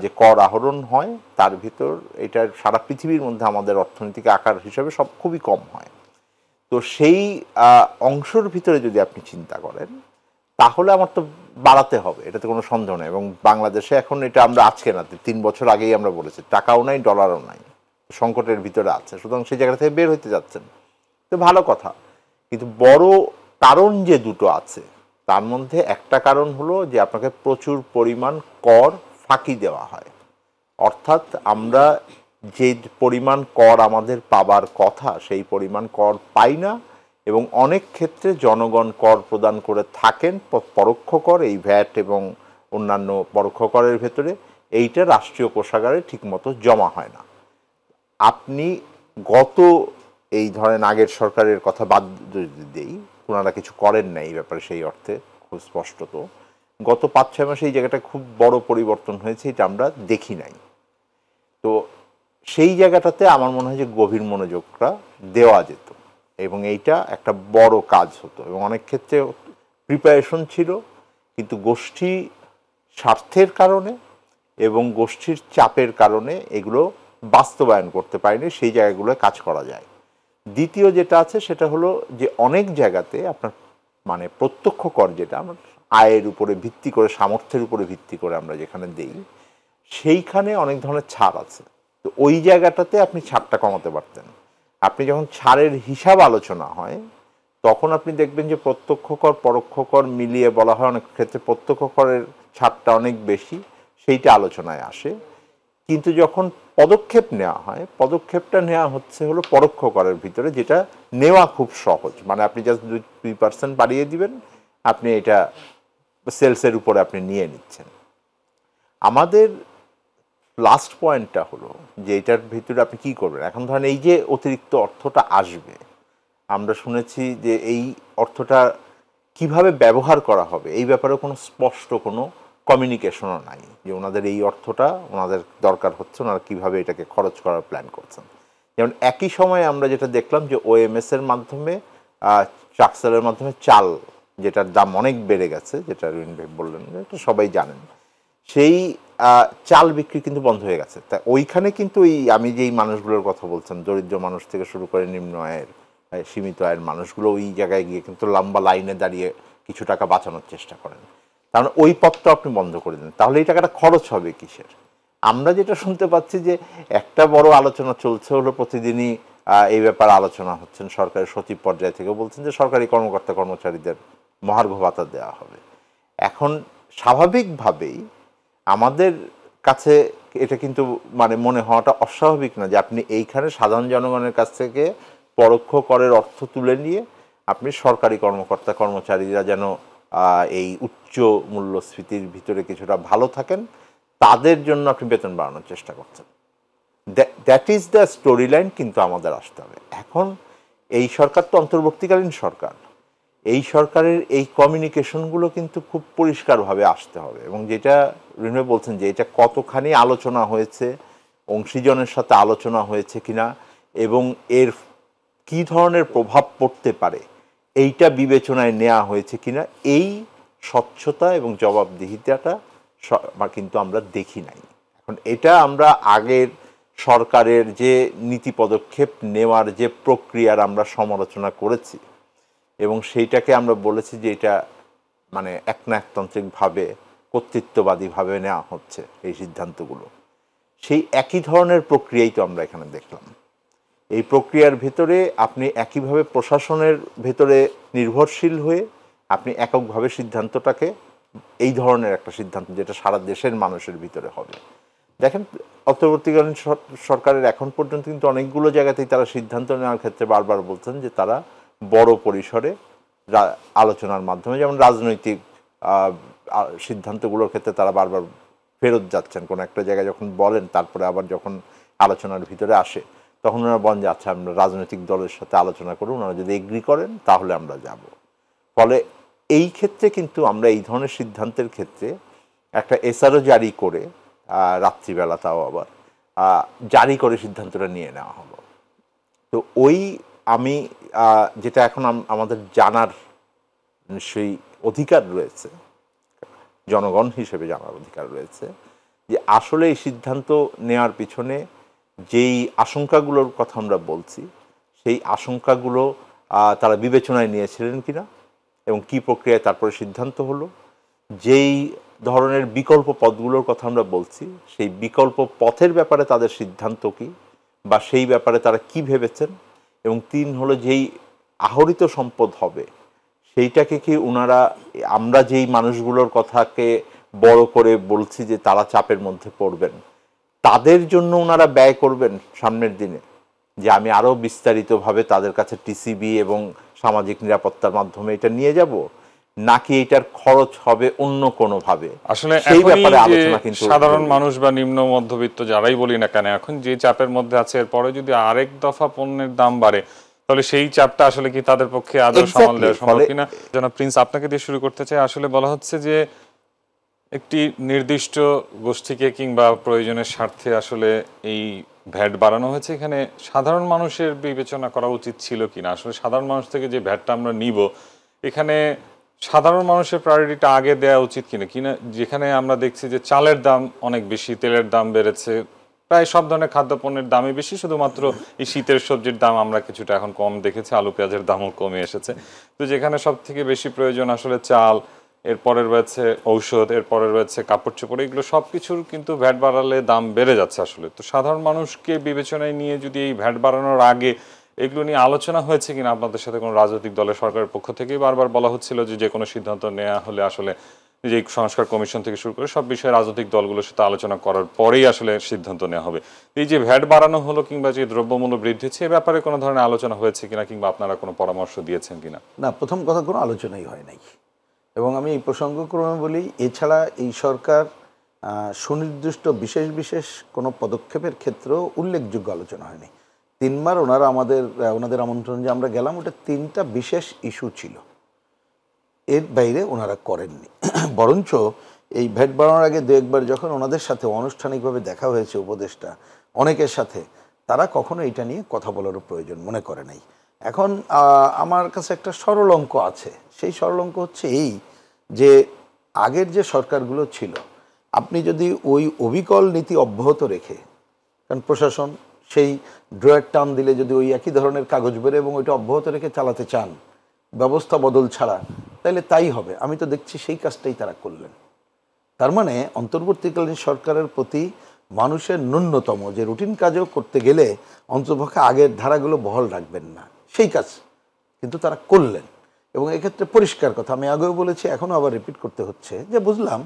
যে কর আহরণ হয় তার ভিতর, এটা সারা পৃথিবীর মধ্যে আমাদের অর্থনৈতিক আকার হিসাবে সব খুবই কম হয়। তো সেই অংশের ভিতরে যদি আপনি চিন্তা করেন তাহলে আমার তো বাড়াতে হবে, এটাতে কোনো সন্দেহ নেই। এবং বাংলাদেশে এখন এটা আমরা আজকে না 3 বছর আগেই আমরা বলেছি, টাকাও নাই ডলারও নাই, সংকটের ভিতরে আছে, সুতরাং সেই জায়গা থেকে বের হইতে যাচ্ছেন, তো ভালো কথা। কিন্তু বড় কারণ যে দুটো আছে তার মধ্যে একটা কারণ হলো যে আপনাকে প্রচুর পরিমাণ কর ফাঁকি দেওয়া হয়, অর্থাৎ আমরা যে পরিমাণ কর আমাদের পাবার কথা সেই পরিমাণ কর পাই না, এবং অনেক ক্ষেত্রে জনগণ কর প্রদান করে থাকেন পরোক্ষ কর, এই ভ্যাট এবং অন্যান্য পরোক্ষ করের ভেতরে, এইটা রাষ্ট্রীয় কোষাগারে ঠিকমতো জমা হয় না। আপনি গত এই ধরেন আগের সরকারের কথা বাদ যদি দেই, ওনারা কিছু করেন না এই ব্যাপারে, সেই অর্থে খুব স্পষ্টত গত 5-6 মাসে এই জায়গাটা খুব বড় পরিবর্তন হয়েছে, এটা আমরা দেখি নাই। তো সেই জায়গাটাতে আমার মনে হয় যে গভীর মনোযোগটা দেওয়া যেত এবং এইটা একটা বড় কাজ হতো, এবং অনেক ক্ষেত্রে প্রিপারেশন ছিল, কিন্তু গোষ্ঠী স্বার্থের কারণে এবং গোষ্ঠীর চাপের কারণে এগুলো বাস্তবায়ন করতে পারেনি, সেই জায়গাগুলোয় কাজ করা যায়। দ্বিতীয় যেটা আছে সেটা হলো যে অনেক জায়গাতে আপনার মানে প্রত্যক্ষ কর যেটা আমরা আয়ের উপরে ভিত্তি করে, সামর্থ্যের উপরে ভিত্তি করে আমরা যেখানে দেই, সেইখানে অনেক ধরনের ছাড় আছে। তো ওই জায়গাটাতে আপনি ছাড়টা কমাতে পারতেন। আপনি যখন ছাড়ের হিসাব আলোচনা হয় তখন আপনি দেখবেন যে প্রত্যক্ষ কর পরোক্ষ কর মিলিয়ে বলা হয় অনেক ক্ষেত্রে প্রত্যক্ষ করের ছাড়টা অনেক বেশি, সেইটা আলোচনায় আসে। কিন্তু যখন পদক্ষেপ নেওয়া হয়, পদক্ষেপটা নেওয়া হচ্ছে হলো পরোক্ষ করের ভিতরে, যেটা নেওয়া খুব সহজ, মানে আপনি জাস্ট 2% বাড়িয়ে দিবেন, আপনি এটা সেলসের উপরে আপনি নিয়ে নিচ্ছেন। আমাদের লাস্ট পয়েন্টটা হলো যে এটার ভিতরে আপনি কি করবেন। এখন ধরেন এই যে অতিরিক্ত অর্থটা আসবে, আমরা শুনেছি যে এই অর্থটা কিভাবে ব্যবহার করা হবে এই ব্যাপারে কোনো স্পষ্ট কোনো কমিউনিকেশনও নাই, যে ওনাদের এই অর্থটা ওনাদের দরকার হচ্ছে, ওনারা কীভাবে এটাকে খরচ করার প্ল্যান করছেন। যেমন একই সময়ে আমরা যেটা দেখলাম যে ওএমএস এর মাধ্যমে, ট্রাকসেলের মাধ্যমে চাল, যেটার দাম অনেক বেড়ে গেছে, যেটা রুইন ভাই বললেন, এটা সবাই জানেন, সেই চাল বিক্রি কিন্তু বন্ধ হয়ে গেছে। তা ওইখানে কিন্তু এই আমি যেই মানুষগুলোর কথা বলছেন, দরিদ্র মানুষ থেকে শুরু করে নিম্ন আয়ের, সীমিত আয়ের মানুষগুলো ওই জায়গায় গিয়ে কিন্তু লম্বা লাইনে দাঁড়িয়ে কিছু টাকা বাঁচানোর চেষ্টা করেন, কারণ ওই পথটা আপনি বন্ধ করে দেন। তাহলে এই টাকাটা খরচ হবে কিসের? আমরা যেটা শুনতে পাচ্ছি যে একটা বড় আলোচনা চলছে হলো, প্রতিদিনই এই ব্যাপারে আলোচনা হচ্ছেন, সরকারি সচিব পর্যায় থেকে বলছেন যে সরকারি কর্মকর্তা কর্মচারীদের মহার্ঘ ভাতা দেওয়া হবে। এখন স্বাভাবিকভাবেই আমাদের কাছে এটা কিন্তু মানে মনে হওয়াটা অস্বাভাবিক না যে আপনি এইখানে সাধারণ জনগণের কাছ থেকে পরোক্ষ করের অর্থ তুলে নিয়ে আপনি সরকারি কর্মকর্তা কর্মচারীরা যেন এই উচ্চ মূল্যস্ফীতির ভিতরে কিছুটা ভালো থাকেন, তাদের জন্য আপনি বেতন বাড়ানোর চেষ্টা করছেন। That is the story line কিন্তু আমাদের আসতে হবে। এখন এই সরকার তো অন্তর্বর্তীকালীন সরকার, এই সরকারের এই কমিউনিকেশনগুলো কিন্তু খুব পরিষ্কারভাবে আসতে হবে, এবং যেটা রিনু বলছেন যে এটা কতখানি আলোচনা হয়েছে, অংশীজনের সাথে আলোচনা হয়েছে কিনা, এবং এর কি ধরনের প্রভাব পড়তে পারে এইটা বিবেচনায় নেওয়া হয়েছে কিনা, এই স্বচ্ছতা এবং জবাবদিহিতাটা কিন্তু আমরা দেখি নাই। এখন এটা আমরা আগের সরকারের যে নীতি পদক্ষেপ নেওয়ার যে প্রক্রিয়ার আমরা সমালোচনা করেছি, এবং সেইটাকে আমরা বলেছি যে এটা মানে একনায়কতান্ত্রিকভাবে কর্তৃত্ববাদীভাবে নেওয়া হচ্ছে এই সিদ্ধান্তগুলো, সেই একই ধরনের প্রক্রিয়াই তো আমরা এখানে দেখলাম। এই প্রক্রিয়ার ভেতরে আপনি একইভাবে প্রশাসনের ভেতরে নির্ভরশীল হয়ে আপনি এককভাবে সিদ্ধান্তটাকে, এই ধরনের একটা সিদ্ধান্ত যেটা সারা দেশের মানুষের ভিতরে হবে। দেখেন অন্তর্বর্তীকালীন সরকারের এখন পর্যন্ত কিন্তু অনেকগুলো জায়গাতেই তারা সিদ্ধান্ত নেওয়ার ক্ষেত্রে বারবার বলছেন যে তারা বড় পরিসরে আলোচনার মাধ্যমে, যেমন রাজনৈতিক সিদ্ধান্তগুলোর ক্ষেত্রে তারা বারবার ফেরত যাচ্ছেন, কোনো একটা জায়গায় যখন বলেন তারপরে আবার যখন আলোচনার ভিতরে আসে তখন ওনারা বলেন যে আচ্ছা আমরা রাজনৈতিক দলের সাথে আলোচনা করুন, ওনারা যদি এগ্রি করেন তাহলে আমরা যাব। ফলে এই ক্ষেত্রে কিন্তু আমরা এই ধরনের সিদ্ধান্তের ক্ষেত্রে একটা এসআরও জারি করে, রাত্রিবেলা তাও আবার জারি করে সিদ্ধান্তটা নিয়ে নেওয়া হলো। তো ওই আমি যেটা এখন আমাদের জানার নিশ্চয়ই অধিকার রয়েছে, জনগণ হিসেবে জানার অধিকার রয়েছে, যে আসলে এই সিদ্ধান্ত নেওয়ার পিছনে যেই আশঙ্কাগুলোর কথা আমরা বলছি সেই আশঙ্কাগুলো তারা বিবেচনায় নিয়েছিলেন কিনা এবং কি প্রক্রিয়ায় তারপরে সিদ্ধান্ত হলো, যেই ধরনের বিকল্প পথগুলোর কথা আমরা বলছি সেই বিকল্প পথের ব্যাপারে তাদের সিদ্ধান্ত কি বা সেই ব্যাপারে তারা কি ভেবেছেন, এবং 3 হলো যেই আহরিত সম্পদ হবে সেইটাকে কি ওনারা, আমরা যেই মানুষগুলোর কথাকে বড় করে বলছি যে তারা চাপের মধ্যে পড়বেন, তাদের জন্য ওনারা ব্যয় করবেন সামনের দিনে, যে আমি আরও বিস্তারিতভাবে তাদের কাছে টিসিবি এবং সামাজিক নিরাপত্তার মাধ্যমে এটা নিয়ে যাব, নাকি এটার খরচ হবে অন্য কোনোভাবে। আসলে সেই এখনই ব্যাপারে যে আলোচনা কিন্তু সাধারণ মানুষ বা নিম্ন মধ্যবিত্ত যারাই বলি না কেন, এখন যে চাপের মধ্যে আছে, এরপরে যদি আরেক দফা পণ্যের দাম বাড়ে তাহলে সেই চাপটা আসলে কি তাদের পক্ষে আদৌ সামাল দেওয়া সম্ভব কিনা। জনাব প্রিন্স, আপনাকে দিয়ে শুরু করতে চাই। আসলে বলা হচ্ছে যে একটি নির্দিষ্ট গোষ্ঠীকে কিংবা প্রয়োজনের স্বার্থে আসলে এই ভ্যাট বাড়ানো হয়েছে, এখানে সাধারণ মানুষের বিবেচনা করা উচিত ছিল কিনা। আসলে সাধারণ মানুষ থেকে যে ভ্যাটটা আমরা নিব, এখানে সাধারণ মানুষের প্রায়োরিটিটা আগে দেওয়া উচিত কিনা, যেখানে আমরা দেখছি যে চালের দাম অনেক বেশি, তেলের দাম বেড়েছে, প্রায় সব ধরনের খাদ্যপণ্যের দামই বেশি, শুধুমাত্র এই শীতের সবজির দাম আমরা কিছুটা এখন কম দেখেছি, আলু পেঁয়াজের দামও কমে এসেছে। তো যেখানে সব থেকে বেশি প্রয়োজন আসলে চাল, এরপরে রয়েছে ঔষধ, এরপরে রয়েছে কাপড় চোপড়, এগুলো সব কিছুর কিন্তু ভ্যাট বাড়ালে দাম বেড়ে যাচ্ছে আসলে। তো সাধারণ মানুষকে বিবেচনায় নিয়ে যদি এই ভ্যাট বাড়ানোর আগে এগুলো নিয়ে আলোচনা হয়েছে কিনা আপনাদের সাথে? কোনো রাজনৈতিক দলের সরকারের পক্ষ থেকেই বারবার বলা হচ্ছিল যে কোনো সিদ্ধান্ত নেওয়া হলে আসলে যে সংস্কার কমিশন থেকে শুরু করে সব বিষয়ে রাজনৈতিক দলগুলোর সাথে আলোচনা করার পরেই আসলে সিদ্ধান্ত নেওয়া হবে। এই যে ভ্যাট বাড়ানো হলো কিংবা যে দ্রব্যমূল্য বৃদ্ধি হচ্ছে, এ ব্যাপারে কোনো ধরনের আলোচনা হয়েছে কিনা কিংবা আপনারা কোনো পরামর্শ দিয়েছেন কিনা? না, প্রথম কথা কোনো আলোচনাই হয় নাই। এবং আমি এই প্রসঙ্গক্রমে বলি, এছাড়া এই সরকার সুনির্দিষ্ট বিশেষ বিশেষ কোনো পদক্ষেপের ক্ষেত্রেও উল্লেখযোগ্য আলোচনা হয়নি। 3 বার ওনাদের আমন্ত্রণ যে আমরা গেলাম, ওটা 3টা বিশেষ ইস্যু ছিল, এর বাইরে ওনারা করেননি। বরঞ্চ এই ভ্যাট বাড়ানোর আগে 2-1বার যখন ওনাদের সাথে আনুষ্ঠানিকভাবে দেখা হয়েছে উপদেষ্টা অনেকের সাথে, তারা কখনো এটা নিয়ে কথা বলারও প্রয়োজন মনে করে নাই। এখন আমার কাছে একটা সরল অঙ্ক আছে, সেই সরল অঙ্ক হচ্ছে এই যে আগের যে সরকারগুলো ছিল, আপনি যদি ওই অবিকল নীতি অব্যাহত রেখে, কারণ প্রশাসন সেই ড্রয়ের টান দিলে যদি ওই একই ধরনের কাগজ বেরোয় এবং ওইটা অব্যাহত রেখে চালাতে চান ব্যবস্থা বদল ছাড়া, তাহলে তাই হবে। আমি তো দেখছি সেই কাজটাই তারা করলেন। তার মানে অন্তর্বর্তীকালীন সরকারের প্রতি মানুষের ন্যূনতম যে রুটিন কাজও করতে গেলে অন্ততপক্ষে আগের ধারাগুলো বহাল রাখবেন না, সেই কাজ কিন্তু তারা করলেন। এবং এক্ষেত্রে পরিষ্কার কথা, আমি আগেও বলেছি, এখনও আবার রিপিট করতে হচ্ছে, যে বুঝলাম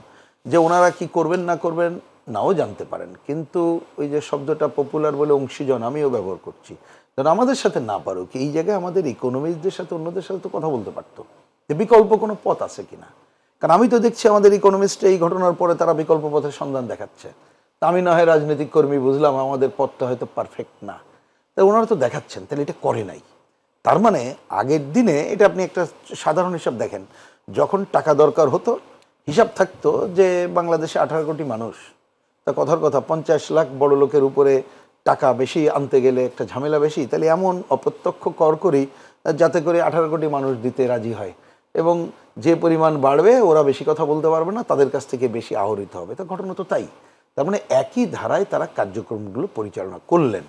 যে ওনারা কি করবেন না করবেন নাও জানতে পারেন, কিন্তু ওই যে শব্দটা পপুলার বলে অংশীজন আমিও ব্যবহার করছি, কারণ আমাদের সাথে না পারুক, এই জায়গায় আমাদের ইকোনমিস্টদের সাথে অন্যদের সাথে তো কথা বলতে পারতো যে বিকল্প কোনো পথ আছে কিনা। কারণ আমি তো দেখছি আমাদের ইকোনমিস্ট এই ঘটনার পরে তারা বিকল্প পথের সন্ধান দেখাচ্ছে। তা আমি না হয় রাজনৈতিক কর্মী, বুঝলাম আমাদের পথটা হয়তো পারফেক্ট না, তাই ওনারা তো দেখাচ্ছেন, তাহলে এটা করে নাই। তার মানে আগের দিনে, এটা আপনি একটা সাধারণ হিসাব দেখেন, যখন টাকা দরকার হতো হিসাব থাকতো যে বাংলাদেশে 18 কোটি মানুষ, তা কথার কথা 50 লাখ বড় লোকের উপরে টাকা বেশি আনতে গেলে একটা ঝামেলা বেশি, তাহলে এমন অপ্রত্যক্ষ কর করি যাতে করে 18 কোটি মানুষ দিতে রাজি হয়, এবং যে পরিমাণ বাড়বে ওরা বেশি কথা বলতে পারবে না, তাদের কাছ থেকে বেশি আহরিত হবে। তো ঘটনা তো তাই। তার মানে একই ধারায় তারা কার্যক্রমগুলো পরিচালনা করলেন,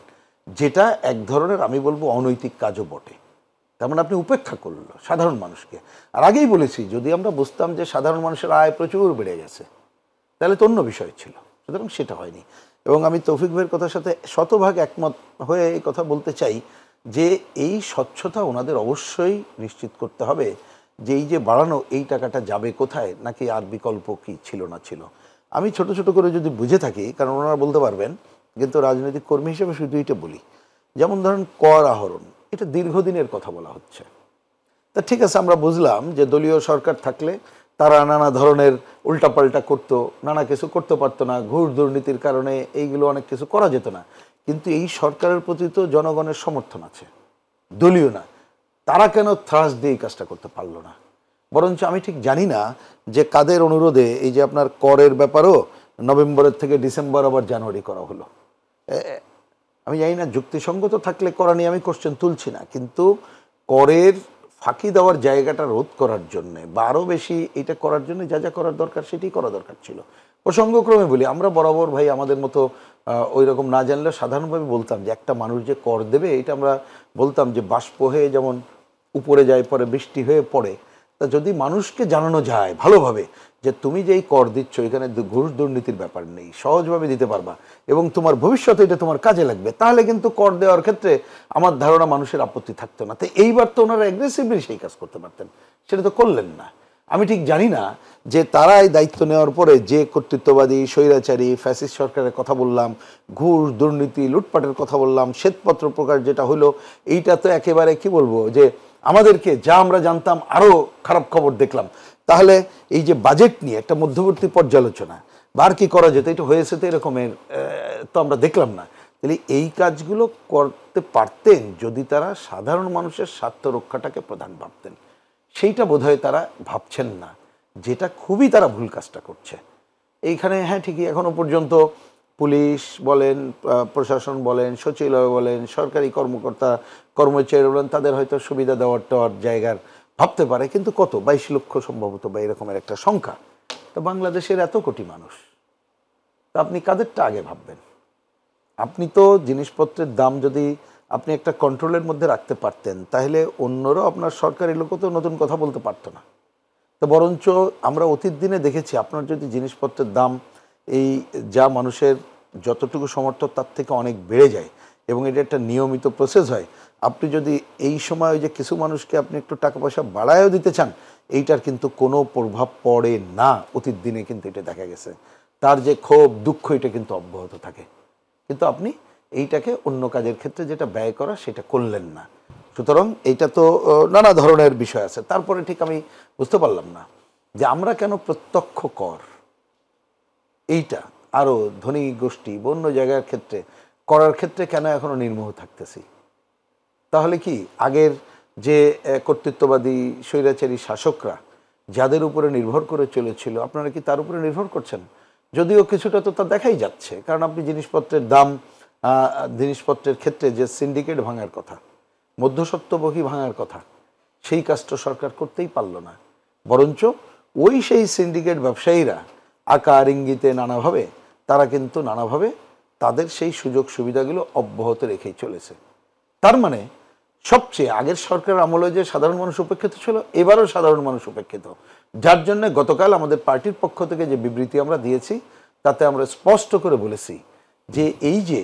যেটা এক ধরনের আমি বলবো অনৈতিক কাজও বটে। তার মানে আপনি উপেক্ষা করলো সাধারণ মানুষকে। আর আগেই বলেছি, যদি আমরা বুঝতাম যে সাধারণ মানুষের আয় প্রচুর বেড়ে গেছে, তাহলে তো অন্য বিষয় ছিল, সুতরাং সেটা হয়নি। এবং আমি তৌফিক ভাইয়ের কথার সাথে শতভাগ একমত হয়ে এই কথা বলতে চাই যে এই স্বচ্ছতা ওনাদের অবশ্যই নিশ্চিত করতে হবে, যে এই যে বাড়ানো এই টাকাটা যাবে কোথায়, নাকি আর বিকল্প কি ছিল না ছিল। আমি ছোট ছোট করে যদি বুঝে থাকি, কারণ ওনারা বলতে পারবেন, কিন্তু রাজনৈতিক কর্মী হিসেবে শুধু এটা বলি, যেমন ধরেন কর আহরণ, এটা দীর্ঘদিনের কথা বলা হচ্ছে। তা ঠিক আছে, আমরা বুঝলাম যে দলীয় সরকার থাকলে তারা নানা ধরনের উল্টাপাল্টা করতো, নানা কিছু করতে পারতো না, ঘুষ দুর্নীতির কারণে এইগুলো অনেক কিছু করা যেত না। কিন্তু এই সরকারের প্রতি তো জনগণের সমর্থন আছে, দলীয় না, তারা কেন ত্রাস দিয়ে এই কাজটা করতে পারলো না? বরঞ্চ আমি ঠিক জানি না যে কাদের অনুরোধে এই যে আপনার করের ব্যাপারও নভেম্বরের থেকে ডিসেম্বর আবার জানুয়ারি করা হলো। আমি জানি না যুক্তিসঙ্গত থাকলে করা নিয়ে আমি কোশ্চেন তুলছি না, কিন্তু করের ফাঁকি দেওয়ার জায়গাটা রোধ করার জন্যে বা আরও বেশি এটা করার জন্য যা যা করার দরকার সেটি করা দরকার ছিল। প্রসঙ্গক্রমে বলি, আমরা বরাবর ভাই আমাদের মতো ওই রকম না জানলেও সাধারণভাবে বলতাম যে একটা মানুষ যে কর দেবে, এটা আমরা বলতাম যে বাষ্প হয়ে যেমন উপরে যায়, পরে বৃষ্টি হয়ে পড়ে। তা যদি মানুষকে জানানো যায় ভালোভাবে যে তুমি যেই কর দিচ্ছ এখানে ঘুষ দুর্নীতির ব্যাপার নেই, সহজভাবে দিতে পারবা এবং তোমার ভবিষ্যতে এটা তোমার কাজে লাগবে, তাহলে কিন্তু কর দেওয়ার ক্ষেত্রে আমার ধারণা মানুষের আপত্তি থাকতো না। তো এইবার তো ওনারা অ্যাগ্রেসিভলি সেই কাজ করতে পারতেন, সেটা তো করলেন না। আমি ঠিক জানি না যে তারা এই দায়িত্ব নেওয়ার পরে যে কর্তৃত্ববাদী স্বৈরাচারী ফ্যাসিস্ট সরকারের কথা বললাম, ঘুষ দুর্নীতি লুটপাটের কথা বললাম, শ্বেতপত্র প্রকাশ যেটা হলো, এইটা তো একেবারে কি বলবো যে আমাদেরকে যা আমরা জানতাম আরও খারাপ খবর দেখলাম। তাহলে এই যে বাজেট নিয়ে একটা মধ্যবর্তী পর্যালোচনা বা আর কি করা যেত, এটা হয়েছে তো এরকমের তো আমরা দেখলাম না। তাহলে এই কাজগুলো করতে পারতেন যদি তারা সাধারণ মানুষের স্বার্থ রক্ষাটাকে প্রধান ভাবতেন। সেইটা বোধহয় তারা ভাবছেন না, যেটা খুবই তারা ভুল কাজটা করছে এইখানে। হ্যাঁ ঠিকই, এখনো পর্যন্ত পুলিশ বলেন, প্রশাসন বলেন, সচিবালয় বলেন, সরকারি কর্মকর্তা কর্মচারী বলেন, তাদের হয়তো সুবিধা দেওয়ার জায়গার ভাবতে পারে, কিন্তু কত 22 লক্ষ সম্ভবত বা এরকমের একটা সংখ্যা। তো বাংলাদেশের এত কোটি মানুষ, তা আপনি কাদেরটা আগে ভাববেন? আপনি তো জিনিসপত্রের দাম যদি আপনি একটা কন্ট্রোলের মধ্যে রাখতে পারতেন, তাহলে অন্যরাও আপনার সরকারি লোকও তো নতুন কথা বলতে পারতো না। তো বরঞ্চ আমরা অতীত দিনে দেখেছি, আপনার যদি জিনিসপত্রের দাম এই যা মানুষের যতটুকু সমর্থ তার থেকে অনেক বেড়ে যায় এবং এটা একটা নিয়মিত প্রসেস হয়, আপনি যদি এই সময় যে কিছু মানুষকে আপনি একটু টাকা পয়সা বাড়ায়ও দিতে চান, এইটার কিন্তু কোনো প্রভাব পড়ে না। অতীত দিনে কিন্তু এটা দেখা গেছে, তার যে ক্ষোভ দুঃখ এটা কিন্তু অব্যাহত থাকে। কিন্তু আপনি এইটাকে অন্য কাজের ক্ষেত্রে যেটা ব্যয় করা সেটা করলেন না। সুতরাং এইটা তো নানা ধরনের বিষয় আছে। তারপরে ঠিক আমি বুঝতে পারলাম না যে আমরা কেন প্রত্যক্ষ কর এইটা আরও ধনী গোষ্ঠী বা অন্য জায়গার ক্ষেত্রে করার ক্ষেত্রে কেন এখনো নির্মোহ থাকতেছি। তাহলে কি আগের যে কর্তৃত্ববাদী স্বৈরাচারী শাসকরা যাদের উপরে নির্ভর করে চলেছিল, আপনারা কি তার উপরে নির্ভর করছেন? যদিও কিছুটা তো তা দেখাই যাচ্ছে, কারণ আপনি জিনিসপত্রের দাম, জিনিসপত্রের ক্ষেত্রে যে সিন্ডিকেট ভাঙার কথা, মধ্যস্বত্বভোগী ভাঙার কথা, সেই কাজটা সরকার করতেই পারল না। বরঞ্চ ওই সেই সিন্ডিকেট ব্যবসায়ীরা আকার ইঙ্গিতে নানাভাবে তারা কিন্তু নানাভাবে তাদের সেই সুযোগ সুবিধাগুলো অব্যাহত রেখেই চলেছে। তার মানে সবচেয়ে আগের সরকার আমলে যে সাধারণ মানুষ উপেক্ষিত ছিল, এবারও সাধারণ মানুষ উপেক্ষিত। যার জন্য গতকাল আমাদের পার্টির পক্ষ থেকে যে বিবৃতি আমরা দিয়েছি, তাতে আমরা স্পষ্ট করে বলেছি যে এই যে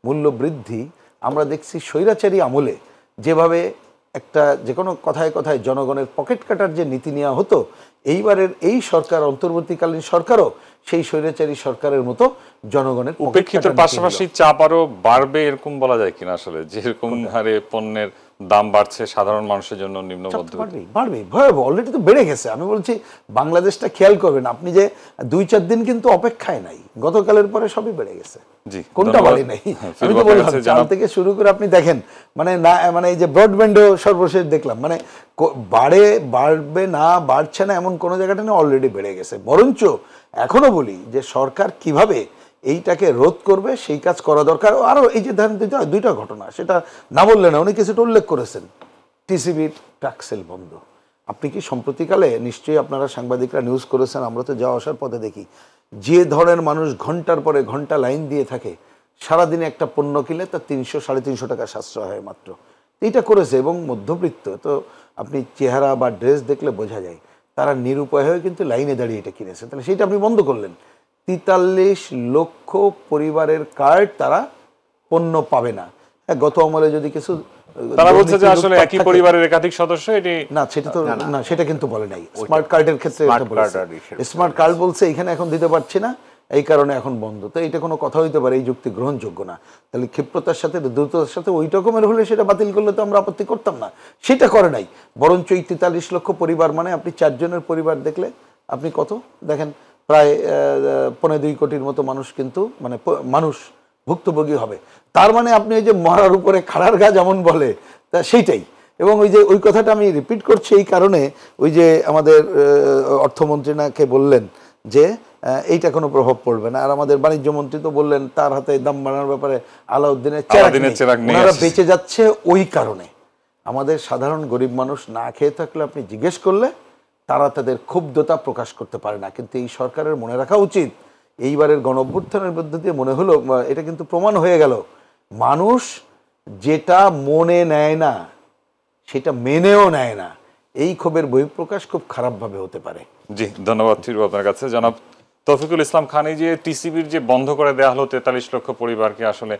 মূল্য বৃদ্ধি আমরা দেখছি স্বৈরাচারী আমলে যেভাবে একটা যে কোনো কথায় কথায় জনগণের পকেট কাটার যে নীতি নেওয়া হতো, এইবারের এই সরকার অন্তর্বর্তীকালীন সরকারও সেই স্বৈরাচারী সরকারের মতো জনগণের উপেক্ষিতের পাশাপাশি চাপ আরো বাড়বে এরকম বলা যায় কিনা? আসলে যেরকম হারে পণ্যের দাম বাড়ছে সাধারণ মানুষের জন্য নিম্ন মধ্যবিত্ত বাড়বে, ভয়াবহ, অলরেডি তো বেড়ে গেছে। আমি বলছি বাংলাদেশটা খেয়াল করবেন আপনি, যে 2-4 দিন কিন্তু অপেক্ষায় নাই, গতকালের পরে সবই বেড়ে গেছে, কোনটা বাড়ে নাই। আমি তো বললাম চাল থেকে শুরু করে আপনি দেখেন, মানে না মানে এই যে ব্রডব্যান্ডও সর্বশেষ দেখলাম, মানে বাড়বে না বাড়ছে না এমন কোনো জায়গাটা না, অলরেডি বেড়ে গেছে। বরঞ্চ এখনো বলি যে সরকার কিভাবে এইটাকে রোধ করবে সেই কাজ করা দরকার। আরও এই যে ধরেন দুইটা ঘটনা, সেটা না বললে না, উনি কিছুটা উল্লেখ করেছেন, টিসিবির ট্রাকসেল বন্ধ। আপনি কি সম্প্রতিকালে নিশ্চয়ই আপনারা সাংবাদিকরা নিউজ করেছেন, আমরা তো যাওয়া আসার পথে দেখি যে ধরনের মানুষ ঘন্টার পরে ঘন্টা লাইন দিয়ে থাকে, সারাদিনে একটা পণ্য কিনলে তার 300-350 টাকা সাশ্রয় হয় মাত্র। এইটা করেছে এবং মধ্যবিত্ত তো আপনি চেহারা বা ড্রেস দেখলে বোঝা যায় তারা নিরুপায় হয়ে কিন্তু লাইনে দাঁড়িয়ে এটা কিনেছে। তাহলে সেটা আপনি বন্ধ করলেন, 43 লক্ষ পরিবারের কার্ড তারা পণ্য পাবে না। গত আমলে যদি কিছু তারা বলছে যে আসলে একই পরিবারের একাধিক সদস্য, এটি না, সেটা তো না, সেটা কিন্তু বলে নাই। স্মার্ট কার্ডের ক্ষেত্রে স্মার্ট কার্ড বলছে এখানে এখন দিতে পারছি না, এই কারণে এখন বন্ধ। তো এটা কোনো কথা হইতে পারে? এই যুক্তি গ্রহণযোগ্য না। তাহলে ক্ষিপ্রতার সাথে দ্রুততার সাথে ওই রকমের হলে সেটা বাতিল করলে তো আমরা আপত্তি করতাম না, সেটা করে নাই। বরঞ্চ এই 43 লক্ষ পরিবার মানে আপনি 4 জনের পরিবার দেখলে আপনি কত দেখেন, প্রায় 2.25 কোটির মতো মানুষ কিন্তু মানে মানুষ ভুক্তভোগী হবে। তার মানে আপনি ওই যে মরার উপরে খাড়ার গা যেমন বলে, তা সেইটাই। এবং ওই যে ওই কথাটা আমি রিপিট করছি এই কারণে, ওই যে আমাদের অর্থমন্ত্রী নাকে বললেন যে এইটা কোনো প্রভাব পড়বে না, আর আমাদের বাণিজ্য মন্ত্রী তো বললেন তার হাতে দাম বাড়ানোর ব্যাপারে আলাউদ্দিনের চেরাগ নেই, ওনারা বেঁচে যাচ্ছে ওই কারণে। আমাদের সাধারণ গরিব মানুষ না খেয়ে থাকলে আপনি জিজ্ঞেস করলে তারা তাদের ক্ষুব্ধতা প্রকাশ করতে পারে না। কিন্তু এই সরকারের মনে রাখা উচিত, এইবারের গণঅভ্যুত্থানের মধ্য দিয়ে মনে হলো, এটা কিন্তু প্রমাণ হয়ে গেল, মানুষ যেটা মনে নেয় না সেটা মেনেও নেয় না, এই ক্ষোভের বহিঃপ্রকাশ খুব খারাপভাবে হতে পারে। জি, ধন্যবাদ থিরু আপনার কাছে। জনাব তৌফিকুল ইসলাম খান, এই যে টিসিবির যে বন্ধ করে দেওয়া হলো 43 লক্ষ পরিবারকে, আসলে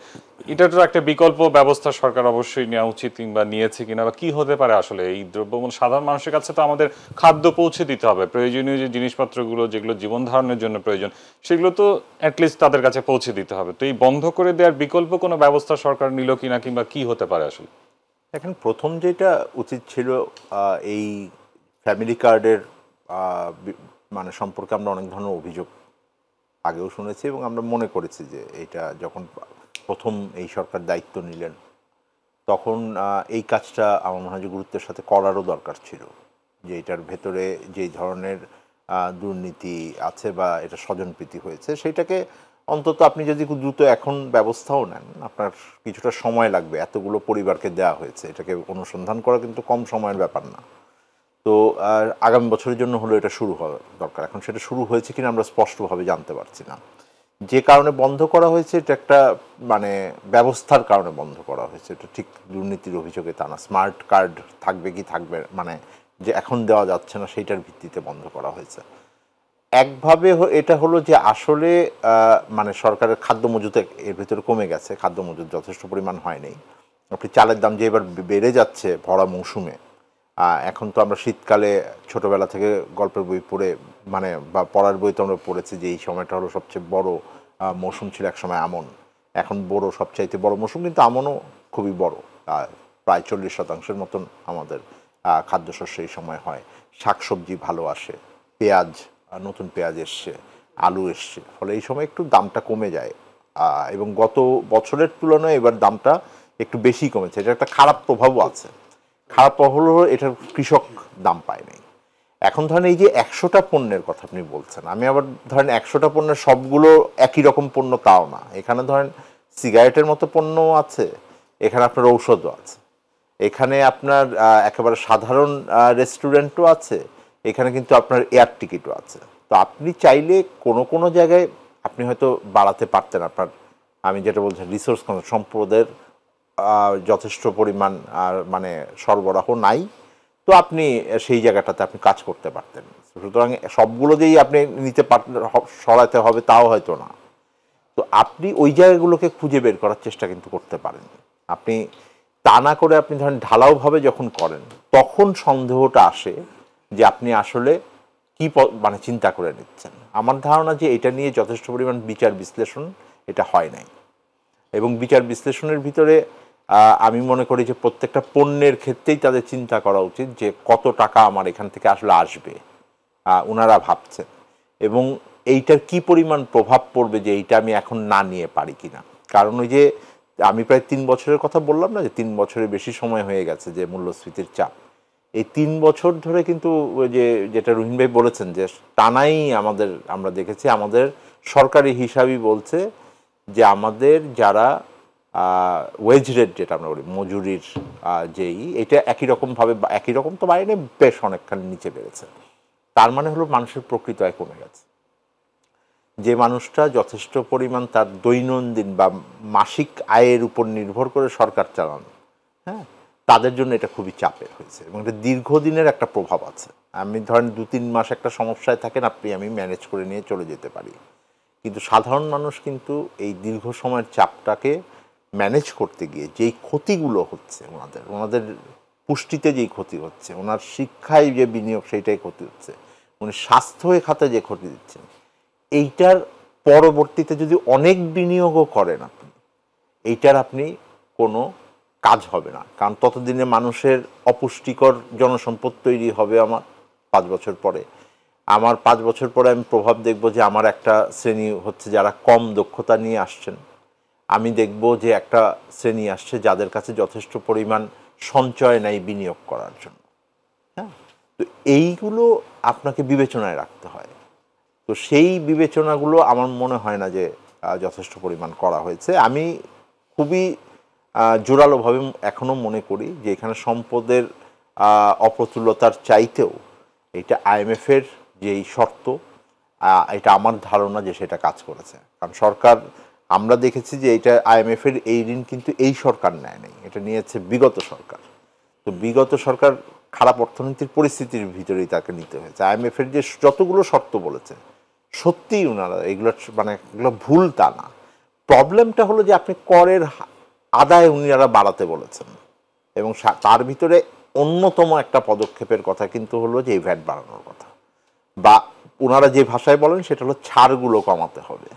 এটা তো একটা বিকল্প ব্যবস্থা সরকার অবশ্যই নেওয়া উচিত, কিংবা নিয়েছে কিনা, বা কি হতে পারে আসলে এই দ্রব্যমূল্য সাধারণ মানুষের কাছে? তো আমাদের খাদ্য পৌঁছে দিতে হবে, প্রয়োজনীয় যে জিনিসপত্রগুলো যেগুলো জীবন ধারণের জন্য প্রয়োজন সেগুলো তো অ্যাটলিস্ট তাদের কাছে পৌঁছে দিতে হবে। তো এই বন্ধ করে দেওয়ার বিকল্প কোনো ব্যবস্থা সরকার নিল কিনা, কিংবা কি হতে পারে আসলে? এখন প্রথম যেটা উচিত ছিল, এই ফ্যামিলি কার্ডের মানে সম্পর্কে আমরা অনেক ধরনের অভিযোগ আগেও শুনেছি এবং আমরা মনে করেছি যে এটা যখন প্রথম এই সরকার দায়িত্ব নিলেন তখন এই কাজটা আমার মনে হয় যে গুরুত্বের সাথে করারও দরকার ছিল, যে এটার ভেতরে যেই ধরনের দুর্নীতি আছে বা এটা স্বজনপ্রীতি হয়েছে সেটাকে অন্তত আপনি যদি খুব দ্রুত এখন ব্যবস্থাও নেন, আপনার কিছুটা সময় লাগবে। এতগুলো পরিবারকে দেওয়া হয়েছে, এটাকে অনুসন্ধান করা কিন্তু কম সময়ের ব্যাপার না। তো আগামী বছরের জন্য হলো এটা শুরু হওয়া দরকার। এখন সেটা শুরু হয়েছে কিনা আমরা স্পষ্টভাবে জানতে পারছি না। যে কারণে বন্ধ করা হয়েছে এটা একটা মানে ব্যবস্থার কারণে বন্ধ করা হয়েছে, এটা ঠিক দুর্নীতির অভিযোগে তা না। স্মার্ট কার্ড থাকবে কি থাকবে মানে যে এখন দেওয়া যাচ্ছে না সেইটার ভিত্তিতে বন্ধ করা হয়েছে। একভাবে এটা হলো যে আসলে মানে সরকারের খাদ্য মজুদ এর ভিতরে কমে গেছে, খাদ্য মজুদ যথেষ্ট পরিমাণ হয়নি। আপনি চালের দাম যে এবার বেড়ে যাচ্ছে ভরা মৌসুমে, এখন তো আমরা শীতকালে ছোটবেলা থেকে গল্পের বই পড়ে মানে বা পড়ার বই তো আমরা পড়েছি যে এই সময়টা হলো সবচেয়ে বড় মৌসুম ছিল একসময় আমন, এখন বড় সবচাইতে বড় মৌসুম, কিন্তু আমনও খুবই বড়, প্রায় 40% মতন আমাদের খাদ্যশস্য এই সময় হয়। শাকসবজি ভালো আসে, পেঁয়াজ নতুন পেঁয়াজ এসছে, আলু এসছে, ফলে এই সময় একটু দামটা কমে যায় এবং গত বছরের তুলনায় এবার দামটা একটু বেশি কমেছে। এটা একটা খারাপ প্রভাবও আছে। খারাপ প্রভাব হলো এটার কৃষক দাম পায় নাই। এখন ধরেন এই যে 100টা পণ্যের কথা আপনি বলছেন, আমি আবার ধরেন 100টা পণ্যের সবগুলো একই রকম পণ্য তাও না। এখানে ধরেন সিগারেটের মতো পণ্যও আছে, এখানে আপনার ঔষধও আছে, এখানে আপনার একেবারে সাধারণ রেস্টুরেন্টও আছে, এখানে কিন্তু আপনার এয়ার টিকিটও আছে। তো আপনি চাইলে কোনো কোনো জায়গায় আপনি হয়তো বাড়াতে পারতেন আপনার, আমি যেটা বলছি রিসোর্স সম্পদের যথেষ্ট পরিমাণ মানে সরবরাহ নাই, তো আপনি সেই জায়গাটাতে আপনি কাজ করতে পারতেন। সুতরাং সবগুলো দিয়েই আপনি নিতে পারতেন, সরাতে হবে তাও হয়তো না। তো আপনি ওই জায়গাগুলোকে খুঁজে বের করার চেষ্টা কিন্তু করতে পারেন। আপনি তা না করে আপনি ধরেন ঢালাওভাবে যখন করেন তখন সন্দেহটা আসে যে আপনি আসলে কি মানে চিন্তা করে নিচ্ছেন। আমার ধারণা যে এটা নিয়ে যথেষ্ট পরিমাণ বিচার বিশ্লেষণ এটা হয় নাই, এবং বিচার বিশ্লেষণের ভিতরে আমি মনে করি যে প্রত্যেকটা পণ্যের ক্ষেত্রেই তাদের চিন্তা করা উচিত যে কত টাকা আমার এখান থেকে আসলে আসবে, ওনারা ভাবছেন, এবং এইটার কি পরিমাণ প্রভাব পড়বে যে এইটা আমি এখন না নিয়ে পারি কিনা। কারণ ওই যে আমি প্রায় 3 বছরের কথা বললাম না, যে 3 বছরের বেশি সময় হয়ে গেছে যে মূল্যস্ফীতির চাপ, এই 3 বছর ধরে কিন্তু ওই যে যেটা রহিম ভাই বলেছেন যে টানাই আমরা দেখেছি আমাদের সরকারি হিসাবই বলছে যে আমাদের যারা ওয়েজ রেট যেটা আমরা বলি মজুরির যেই এটা একই রকমভাবে, একই রকম তো বাইরে বেশ অনেকখানি নিচে বেড়েছে। তার মানে হলো মানুষের প্রকৃত আয় কমে গেছে। যে মানুষটা যথেষ্ট পরিমাণ তার দৈনন্দিন বা মাসিক আয়ের উপর নির্ভর করে সরকার চালান, হ্যাঁ, তাদের জন্য এটা খুবই চাপের হয়েছে এবং এটা দীর্ঘদিনের একটা প্রভাব আছে। আমি ধরেন 2-3 মাস একটা সমস্যায় থাকেন আপনি, আমি ম্যানেজ করে নিয়ে চলে যেতে পারি, কিন্তু সাধারণ মানুষ কিন্তু এই দীর্ঘ সময়ের চাপটাকে ম্যানেজ করতে গিয়ে যেই ক্ষতিগুলো হচ্ছে, ওনাদের পুষ্টিতে যেই ক্ষতি হচ্ছে, ওনার শিক্ষায় যে বিনিয়োগ সেইটাই ক্ষতি হচ্ছে, উনি স্বাস্থ্য খাতে যে ক্ষতি দিচ্ছেন, এইটার পরবর্তীতে যদি অনেক বিনিয়োগও করেন আপনি, এইটার আপনি কোনো কাজ হবে না। কারণ ততদিনে মানুষের অপুষ্টিকর জনসম্পদ তৈরি হবে আমার 5 বছর পরে। আমার 5 বছর পরে আমি প্রভাব দেখব যে আমার একটা শ্রেণী হচ্ছে যারা কম দক্ষতা নিয়ে আসছেন, আমি দেখব যে একটা শ্রেণী আসছে যাদের কাছে যথেষ্ট পরিমাণ সঞ্চয় নাই বিনিয়োগ করার জন্য, হ্যাঁ। তো এইগুলো আপনাকে বিবেচনায় রাখতে হয়। তো সেই বিবেচনাগুলো আমার মনে হয় না যে যথেষ্ট পরিমাণ করা হয়েছে। আমি খুবই জোরালোভাবে এখনও মনে করি যে এখানে সম্পদের অপ্রতুলতার চাইতেও এটা IMF-এর যেই শর্ত, এটা আমার ধারণা যে সেটা কাজ করেছে। কারণ সরকার, আমরা দেখেছি যে এটা IMF-এর এই ঋণ কিন্তু এই সরকার নেয় নাই, এটা নিয়েছে বিগত সরকার। তো বিগত সরকার খারাপ অর্থনীতির পরিস্থিতির ভিতরেই তাকে নিতে হয়েছে। IMF এর যে যতগুলো শর্ত বলেছে সত্যিই ওনারা এগুলো মানে এগুলো ভুল তা না। প্রবলেমটা হলো যে আপনি করের আদায় উনারা বাড়াতে বলেছেন, এবং তার ভিতরে অন্যতম একটা পদক্ষেপের কথা কিন্তু হলো যে এই ভ্যাট বাড়ানোর কথা, বা ওনারা যে ভাষায় বলেন সেটা হলো ছাড়গুলো কমাতে হবে।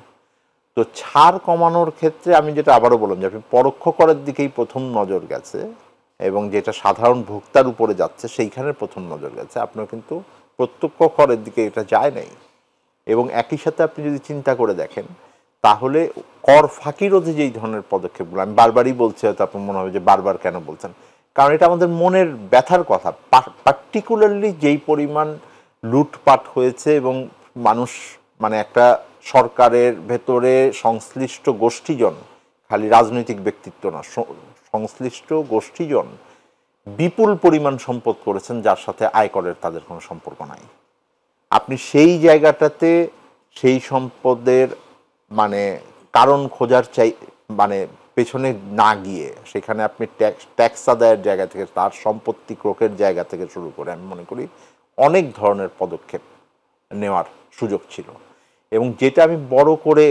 তো ছাড় কমানোর ক্ষেত্রে আমি যেটা আবারও বললাম যে আপনি পরোক্ষ করের দিকেই প্রথম নজর গেছে, এবং যেটা সাধারণ ভোক্তার উপরে যাচ্ছে সেইখানে প্রথম নজর গেছে। আপনার কিন্তু প্রত্যক্ষ করের দিকে এটা যায় নাই। এবং একই সাথে আপনি যদি চিন্তা করে দেখেন তাহলে কর ফাঁকি রোধে যেই ধরনের পদক্ষেপগুলো, আমি বারবারই বলছি, হয়তো আপনার মনে হবে যে বারবার কেন বলছেন, কারণ এটা আমাদের মনের ব্যথার কথা। পার্টিকুলারলি যেই পরিমাণ লুটপাট হয়েছে এবং মানুষ মানে একটা সরকারের ভেতরে সংশ্লিষ্ট গোষ্ঠীজন, খালি রাজনৈতিক ব্যক্তিত্ব না, সংশ্লিষ্ট গোষ্ঠীজন বিপুল পরিমাণ সম্পদ করেছেন যার সাথে আয়করের তাদের কোনো সম্পর্ক নাই। আপনি সেই জায়গাটাতে সেই সম্পদের মানে কারণ খোঁজার মানে পেছনে না গিয়ে সেখানে আপনি ট্যাক্স আদায়ের জায়গা থেকে, তার সম্পত্তি ক্রোকের জায়গা থেকে শুরু করে আমি মনে করি অনেক ধরনের পদক্ষেপ নেওয়ার সুযোগ ছিল। এবং যেটা আমি বড় করে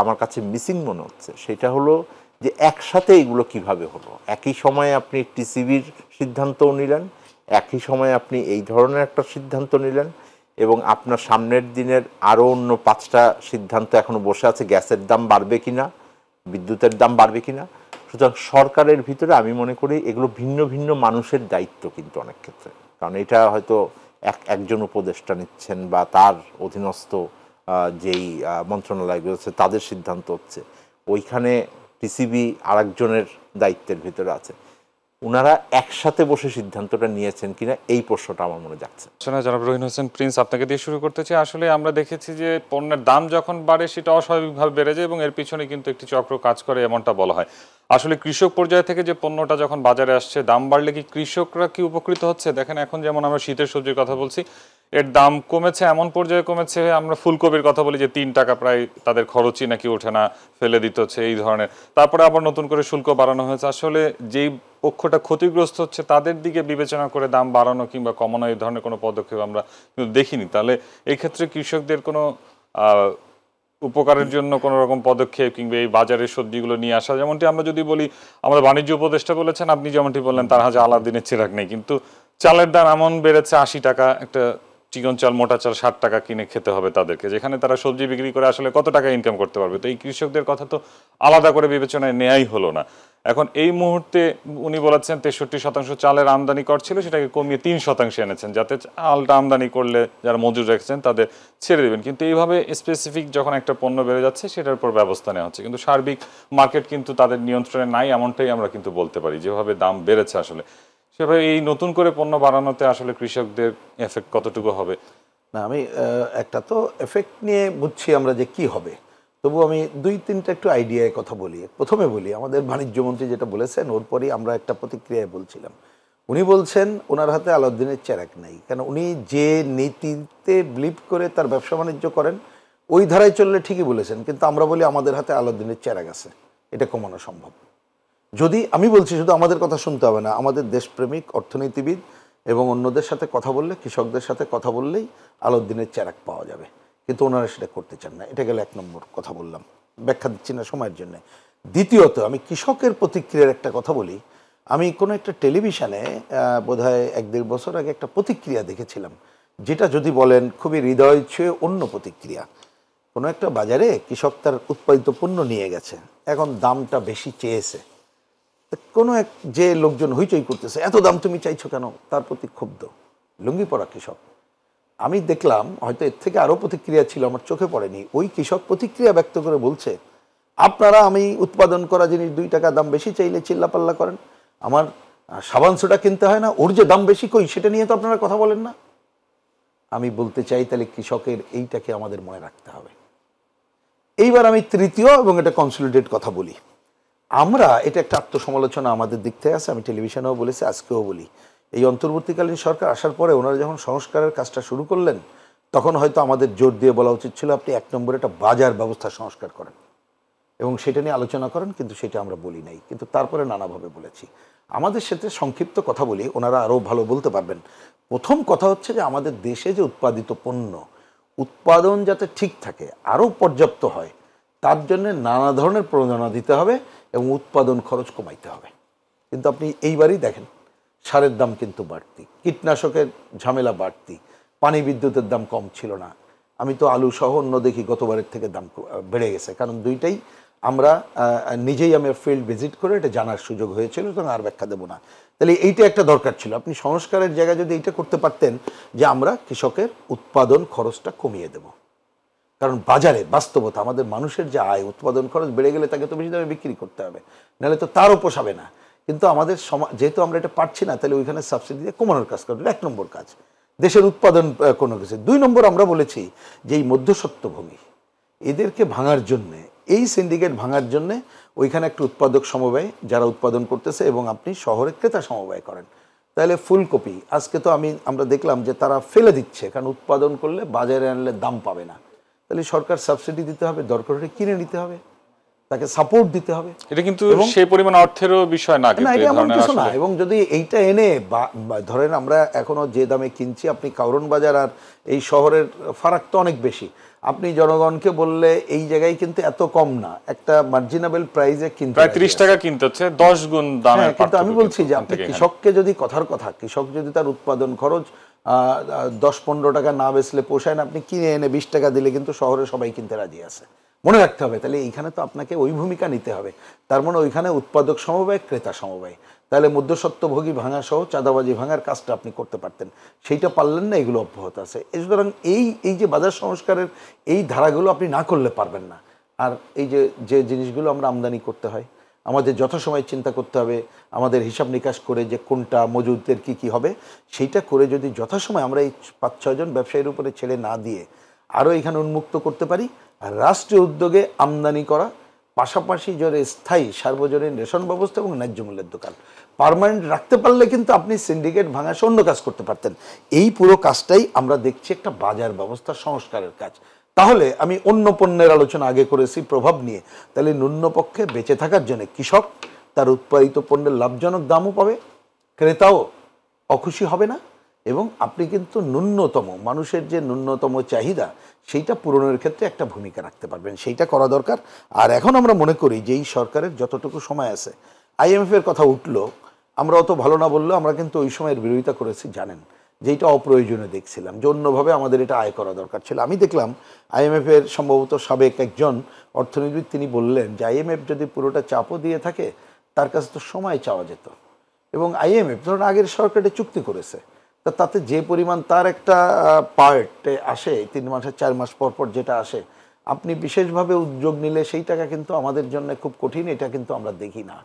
আমার কাছে মিসিং মনে হচ্ছে সেটা হলো যে একসাথে এগুলো কিভাবে হলো। একই সময়ে আপনি টিসিবির সিদ্ধান্তও নিলেন, একই সময়ে আপনি এই ধরনের একটা সিদ্ধান্ত নিলেন, এবং আপনার সামনের দিনের আরও অন্য 5টা সিদ্ধান্ত এখনো বসে আছে, গ্যাসের দাম বাড়বে কিনা, বিদ্যুতের দাম বাড়বে কিনা। সুতরাং সরকারের ভিতরে আমি মনে করি এগুলো ভিন্ন ভিন্ন মানুষের দায়িত্ব কিন্তু অনেক ক্ষেত্রে, কারণ এটা হয়তো একজন উপদেষ্টা নিচ্ছেন বা তার অধীনস্থ যেই মন্ত্রণালয়গুলো হচ্ছে তাদের সিদ্ধান্ত হচ্ছে, ওইখানে টিসিবি আরেকজনের দায়িত্বের ভিতরে আছে। ওনারা একসাথে বসে সিদ্ধান্তটা নিয়েছেন কিনা এই প্রশ্নটা আমার মনে যাচ্ছে। জনাব রহিন হোসেন প্রিন্স, আপনাকে দিয়ে শুরু করতে চাই। আসলে আমরা দেখেছি যে পণ্যের দাম যখন বাড়ে সেটা অস্বাভাবিকভাবে বেড়ে যায় এবং এর পিছনে কিন্তু একটি চক্র কাজ করে এমনটা বলা হয়। আসলে কৃষক পর্যায় থেকে যে পণ্যটা যখন বাজারে আসছে, দাম বাড়লে কি কৃষকরা কি উপকৃত হচ্ছে? দেখেন এখন যেমন আমরা শীতের সবজির কথা বলছি, এর দাম কমেছে, এমন পর্যায়ে কমেছে, আমরা ফুলকপির কথা বলি যে 3 টাকা প্রায় তাদের খরচই নাকি ওঠে না, ফেলে দিতে হচ্ছে এই ধরনের। তারপরে আবার নতুন করে শুল্ক বাড়ানো হয়েছে। আসলে যেই পক্ষটা ক্ষতিগ্রস্ত হচ্ছে তাদের দিকে বিবেচনা করে দাম বাড়ানো কিংবা কমানো এই ধরনের কোনো পদক্ষেপ আমরা কিন্তু দেখিনি। তাহলে এই ক্ষেত্রে কৃষকদের কোনো উপকারের জন্য কোনো রকম পদক্ষেপ কিংবা এই বাজারের সবজিগুলো নিয়ে আসা, যেমনটি আমরা যদি বলি আমাদের বাণিজ্য উপদেষ্টা বলেছেন, আপনি যেমনটি বললেন তার হাতে আলাদিনের চিরাগ নেই, কিন্তু চালের দাম এমন বেড়েছে 80 টাকা, একটা চিকন চাল মোটা চাল 60 টাকা কিনে খেতে হবে তাদেরকে, যেখানে তারা সবজি বিক্রি করে আসলে কত টাকা ইনকাম করতে পারবে। তো এই কৃষকদের কথা তো আলাদা করে বিবেচনায় নেয়াই হলো না। এখন এই মুহূর্তে উনি বলেছেন 63% চালের আমদানি কর ছিল, সেটাকে কমিয়ে 3% এনেছেন, যাতে চালটা আমদানি করলে যারা মজুর রেখেছেন তাদের ছেড়ে দেবেন। কিন্তু এইভাবে স্পেসিফিক যখন একটা পণ্য বেড়ে যাচ্ছে সেটার উপর ব্যবস্থা নেওয়া হচ্ছে, কিন্তু সার্বিক মার্কেট কিন্তু তাদের নিয়ন্ত্রণে নাই, এমনটাই আমরা কিন্তু বলতে পারি। যেভাবে দাম বেড়েছে আসলে সেভাবে এই নতুন করে পণ্য বাড়ানোতে আসলে কৃষকদের এফেক্ট কতটুকু হবে? না, আমি একটা তো এফেক্ট নিয়ে বুঝছি আমরা যে কি হবে, তবু আমি 2-3টা একটু আইডিয়ায় কথা বলি। প্রথমে বলি আমাদের বাণিজ্যমন্ত্রী যেটা বলেছেন ওর পরই আমরা একটা প্রতিক্রিয়ায় বলছিলাম। উনি বলছেন ওনার হাতে আলাউদ্দিনের চেরাগ নাই, কেন উনি যে নীতিতে বিলিভ করে তার ব্যবসা বাণিজ্য করেন ওই ধারায় চললে ঠিকই বলেছেন, কিন্তু আমরা বলি আমাদের হাতে আলাউদ্দিনের চেরাগ আছে, এটা কমানো সম্ভব। যদি আমি বলছি শুধু আমাদের কথা শুনতে হবে না, আমাদের দেশপ্রেমিক অর্থনীতিবিদ এবং অন্যদের সাথে কথা বললে, কৃষকদের সাথে কথা বললেই আলাউদ্দিনের চেরাগ পাওয়া যাবে, কিন্তু ওনারা সেটা করতে চান না। এটা গেল 1 নম্বর কথা বললাম, ব্যাখ্যা দিচ্ছি না সময়ের জন্য। দ্বিতীয়ত আমি কৃষকের প্রতিক্রিয়ার একটা কথা বলি। আমি কোনো একটা টেলিভিশনে বোধহয় 1-1.5 বছর আগে একটা প্রতিক্রিয়া দেখেছিলাম, যেটা যদি বলেন খুবই হৃদয় ছুঁয়ে অন্য প্রতিক্রিয়া। কোনো একটা বাজারে কৃষক তার উৎপাদিত পণ্য নিয়ে গেছে, এখন দামটা বেশি চেয়েছে, কোনো এক যে লোকজন হইচই করতেছে, এত দাম তুমি চাইছো কেন, তার প্রতি ক্ষুব্ধ লুঙ্গি পরা কৃষক। আমি দেখলাম, হয়তো এর থেকে আরও প্রতিক্রিয়া ছিল, আমার চোখে পড়েনি। ওই কৃষক প্রতিক্রিয়া ব্যক্ত করে বলছে, আপনারা আমি উৎপাদন করা জিনিস 2 টাকা দাম বেশি চাইলে চিল্লাপাল্লা করেন, আমার সাবান সোডা কিনতে হয় না, ওর যে দাম বেশি কই সেটা নিয়ে তো আপনারা কথা বলেন না। আমি বলতে চাই তাহলে কৃষকের এইটাকে আমাদের মনে রাখতে হবে। এইবার আমি তৃতীয় এবং এটা কনসলিডেট কথা বলি। আমরা এটা একটা আত্মসমালোচনা আমাদের দিক থেকে আছে, আমি টেলিভিশনেও বলেছি, আজকেও বলি। এই অন্তর্বর্তীকালীন সরকার আসার পরে ওনারা যখন সংস্কারের কাজটা শুরু করলেন, তখন হয়তো আমাদের জোর দিয়ে বলা উচিত ছিল আপনি 1 নম্বরে একটা বাজার ব্যবস্থা সংস্কার করেন। এবং সেটা নিয়ে আলোচনা করেন, কিন্তু সেটা আমরা বলি নাই, কিন্তু তারপরে নানাভাবে বলেছি। আমাদের সাথে সংক্ষিপ্ত কথা বলি, ওনারা আরও ভালো বলতে পারবেন। প্রথম কথা হচ্ছে যে আমাদের দেশে যে উৎপাদিত পণ্য উৎপাদন যাতে ঠিক থাকে, আরও পর্যাপ্ত হয়, তার জন্য নানা ধরনের প্রণোদনা দিতে হবে এবং উৎপাদন খরচ কমাইতে হবে। কিন্তু আপনি এইবারই দেখেন সারের দাম কিন্তু বাড়তি, কীটনাশকের ঝামেলা বাড়তি, পানি বিদ্যুতের দাম কম ছিল না। আমি তো আলু সহ অন্য দেখি গতবারের থেকে দাম বেড়ে গেছে, কারণ দুইটাই আমরা নিজেই আমি ফিল্ড ভিজিট করে এটা জানার সুযোগ হয়েছিল, এবং আর ব্যাখ্যা দেবো না। তাহলে এইটা একটা দরকার ছিল। আপনি সংস্কারের জায়গায় যদি এইটা করতে পারতেন যে আমরা কৃষকের উৎপাদন খরচটা কমিয়ে দেব, কারণ বাজারে বাস্তবতা আমাদের মানুষের যে আয়, উৎপাদন খরচ বেড়ে গেলে তাকে তো বেশি দামে বিক্রি করতে হবে, নাহলে তো তারও পোষাবে না। কিন্তু আমাদের যেহেতু আমরা এটা পারছি না, তাহলে ওইখানে সাবসিডি দিয়ে কমানোর কাজ করবে, 1 নম্বর কাজ। দেশের উৎপাদন কোনো কিছু। 2 নম্বর আমরা বলেছি যে এই মধ্যস্বত্বভূমি এদেরকে ভাঙার জন্যে, এই সিন্ডিকেট ভাঙার জন্যে ওইখানে একটা উৎপাদক সমবায় যারা উৎপাদন করতেছে, এবং আপনি শহরে ক্রেতা সমবায় করেন, তাহলে ফুলকপি আজকে তো আমরা দেখলাম যে তারা ফেলে দিচ্ছে, কারণ উৎপাদন করলে বাজারে আনলে দাম পাবে না। তাহলে সরকার সাবসিডি দিতে হবে, দরকার হলে কিনে নিতে হবে, তাকে সাপোর্ট দিতে হবে। এটা কিন্তু সেই পরিমাণ অর্থেরও বিষয় না, কিন্তু এটা এমন কিছু না। এবং যদি এইটা এনে ধরেন আমরা এখনো যে দামে কিনছি, আপনি কারণ বাজার আর এই শহরের ফারাক তো অনেক বেশি। আপনি জনগণকে বললে এই জায়গায় কিন্তু এত কম না, একটা মার্জিনেবল প্রাইসে কিনতে প্রায় 30 টাকা কিনতে হচ্ছে, 10 গুণ দামের। কিন্তু আমি বলছি যে আপনি কৃষককে যদি, কথার কথা, কৃষক যদি তার উৎপাদন খরচ 10-15 টাকা না বেচলে পোষায় না, আপনি কিনে এনে 20 টাকা দিলে কিন্তু শহরে সবাই কিনতে রাজি আছে। মনে রাখতে হবে, তাহলে এইখানে তো আপনাকে ওই ভূমিকা নিতে হবে। তার মানে ওইখানে উৎপাদক সমবায়, ক্রেতা সমবায়, তাহলে মধ্যস্বত্বভোগী ভাঙা সহ চাঁদাবাজি ভাঙার কাজটা আপনি করতে পারতেন। সেইটা পারলেন না, এগুলো অব্যাহত আছে। সুতরাং এই যে বাজার সংস্কারের এই ধারাগুলো আপনি না করলে পারবেন না। আর এই যে জিনিসগুলো আমরা আমদানি করতে হয়, আমাদের যথাসময় চিন্তা করতে হবে, আমাদের হিসাব নিকাশ করে যে কোনটা মজুদের কি হবে, সেইটা করে যদি যথাসময় আমরা এই 5-6 জন ব্যবসায়ীর উপরে ছেড়ে না দিয়ে আরও এখানে উন্মুক্ত করতে পারি, আর রাষ্ট্রীয় উদ্যোগে আমদানি করা, পাশাপাশি যারা স্থায়ী সার্বজনীন রেশন ব্যবস্থা এবং ন্যায্য মূল্যের দোকান পার্মানেন্ট রাখতে পারলে কিন্তু আপনি সিন্ডিকেট ভাঙা সহ অন্য কাজ করতে পারতেন। এই পুরো কাজটাই আমরা দেখছি একটা বাজার ব্যবস্থা সংস্কারের কাজ। তাহলে আমি অন্য পণ্যের আলোচনা আগে করেছি প্রভাব নিয়ে, তাহলে ন্যূনপক্ষে বেঁচে থাকার জন্য কৃষক তার উৎপাদিত পণ্যের লাভজনক দামও পাবে, ক্রেতাও অখুশি হবে না, এবং আপনি কিন্তু ন্যূনতম মানুষের যে ন্যূনতম চাহিদা সেইটা পূরণের ক্ষেত্রে একটা ভূমিকা রাখতে পারবেন। সেইটা করা দরকার। আর এখন আমরা মনে করি যে এই সরকারের যতটুকু সময় আছে, IMF-এর কথা উঠলো, আমরা অত ভালো না বললেও আমরা কিন্তু ওই সময়ের বিরোধিতা করেছি, জানেন যে এটা অপ্রয়োজনীয় দেখছিলাম, যে অন্যভাবে আমাদের এটা আয় করা দরকার ছিল। আমি দেখলাম IMF-এর সম্ভবত সাবেক একজন অর্থনীতিবিদ, তিনি বললেন যে IMF যদি পুরোটা চাপও দিয়ে থাকে, তার কাছে তো সময় চাওয়া যেত। এবং IMF ধরুন আগের সরকারে চুক্তি করেছে, তাতে যে পরিমাণ তার একটা পার্টে আসে 3 মাসে 4 মাস পর পর যেটা আসে, আপনি বিশেষভাবে উদ্যোগ নিলে সেই টাকা কিন্তু আমাদের জন্য খুব কঠিন, এটা কিন্তু আমরা দেখি না।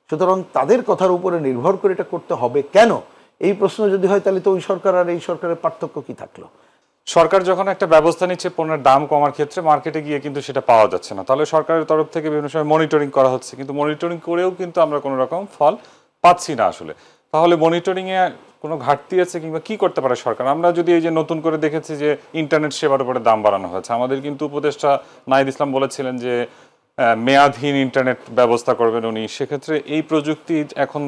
সুতরাং তাদের কথার উপরে নির্ভর করে এটা করতে হবে কেন, এই প্রশ্ন যদি হয়, তাহলে তো ওই সরকার আর এই সরকারের পার্থক্য কি থাকলো? সরকার যখন একটা ব্যবস্থা নিচ্ছে পণ্যের দাম কমার ক্ষেত্রে, মার্কেটে গিয়ে কিন্তু সেটা পাওয়া যাচ্ছে না, তাহলে সরকারের তরফ থেকে বিভিন্ন সময় মনিটরিং করা হচ্ছে, কিন্তু মনিটরিং করেও কিন্তু আমরা কোনো রকম ফল পাচ্ছি না আসলে। তাহলে মনিটরিংয়ে কোনো ঘাটতি আছে, কিংবা কি করতে পারে সরকার? আমরা যদি এই যে নতুন করে দেখেছি যে ইন্টারনেট সেবার উপরে দাম বাড়ানো হয়েছে, আমাদের কিন্তু উপদেষ্টা নাহিদ ইসলাম বলেছিলেন যে মেয়াদহীন ইন্টারনেট ব্যবস্থা করবেন উনি। সেক্ষেত্রে এই প্রযুক্তি এখন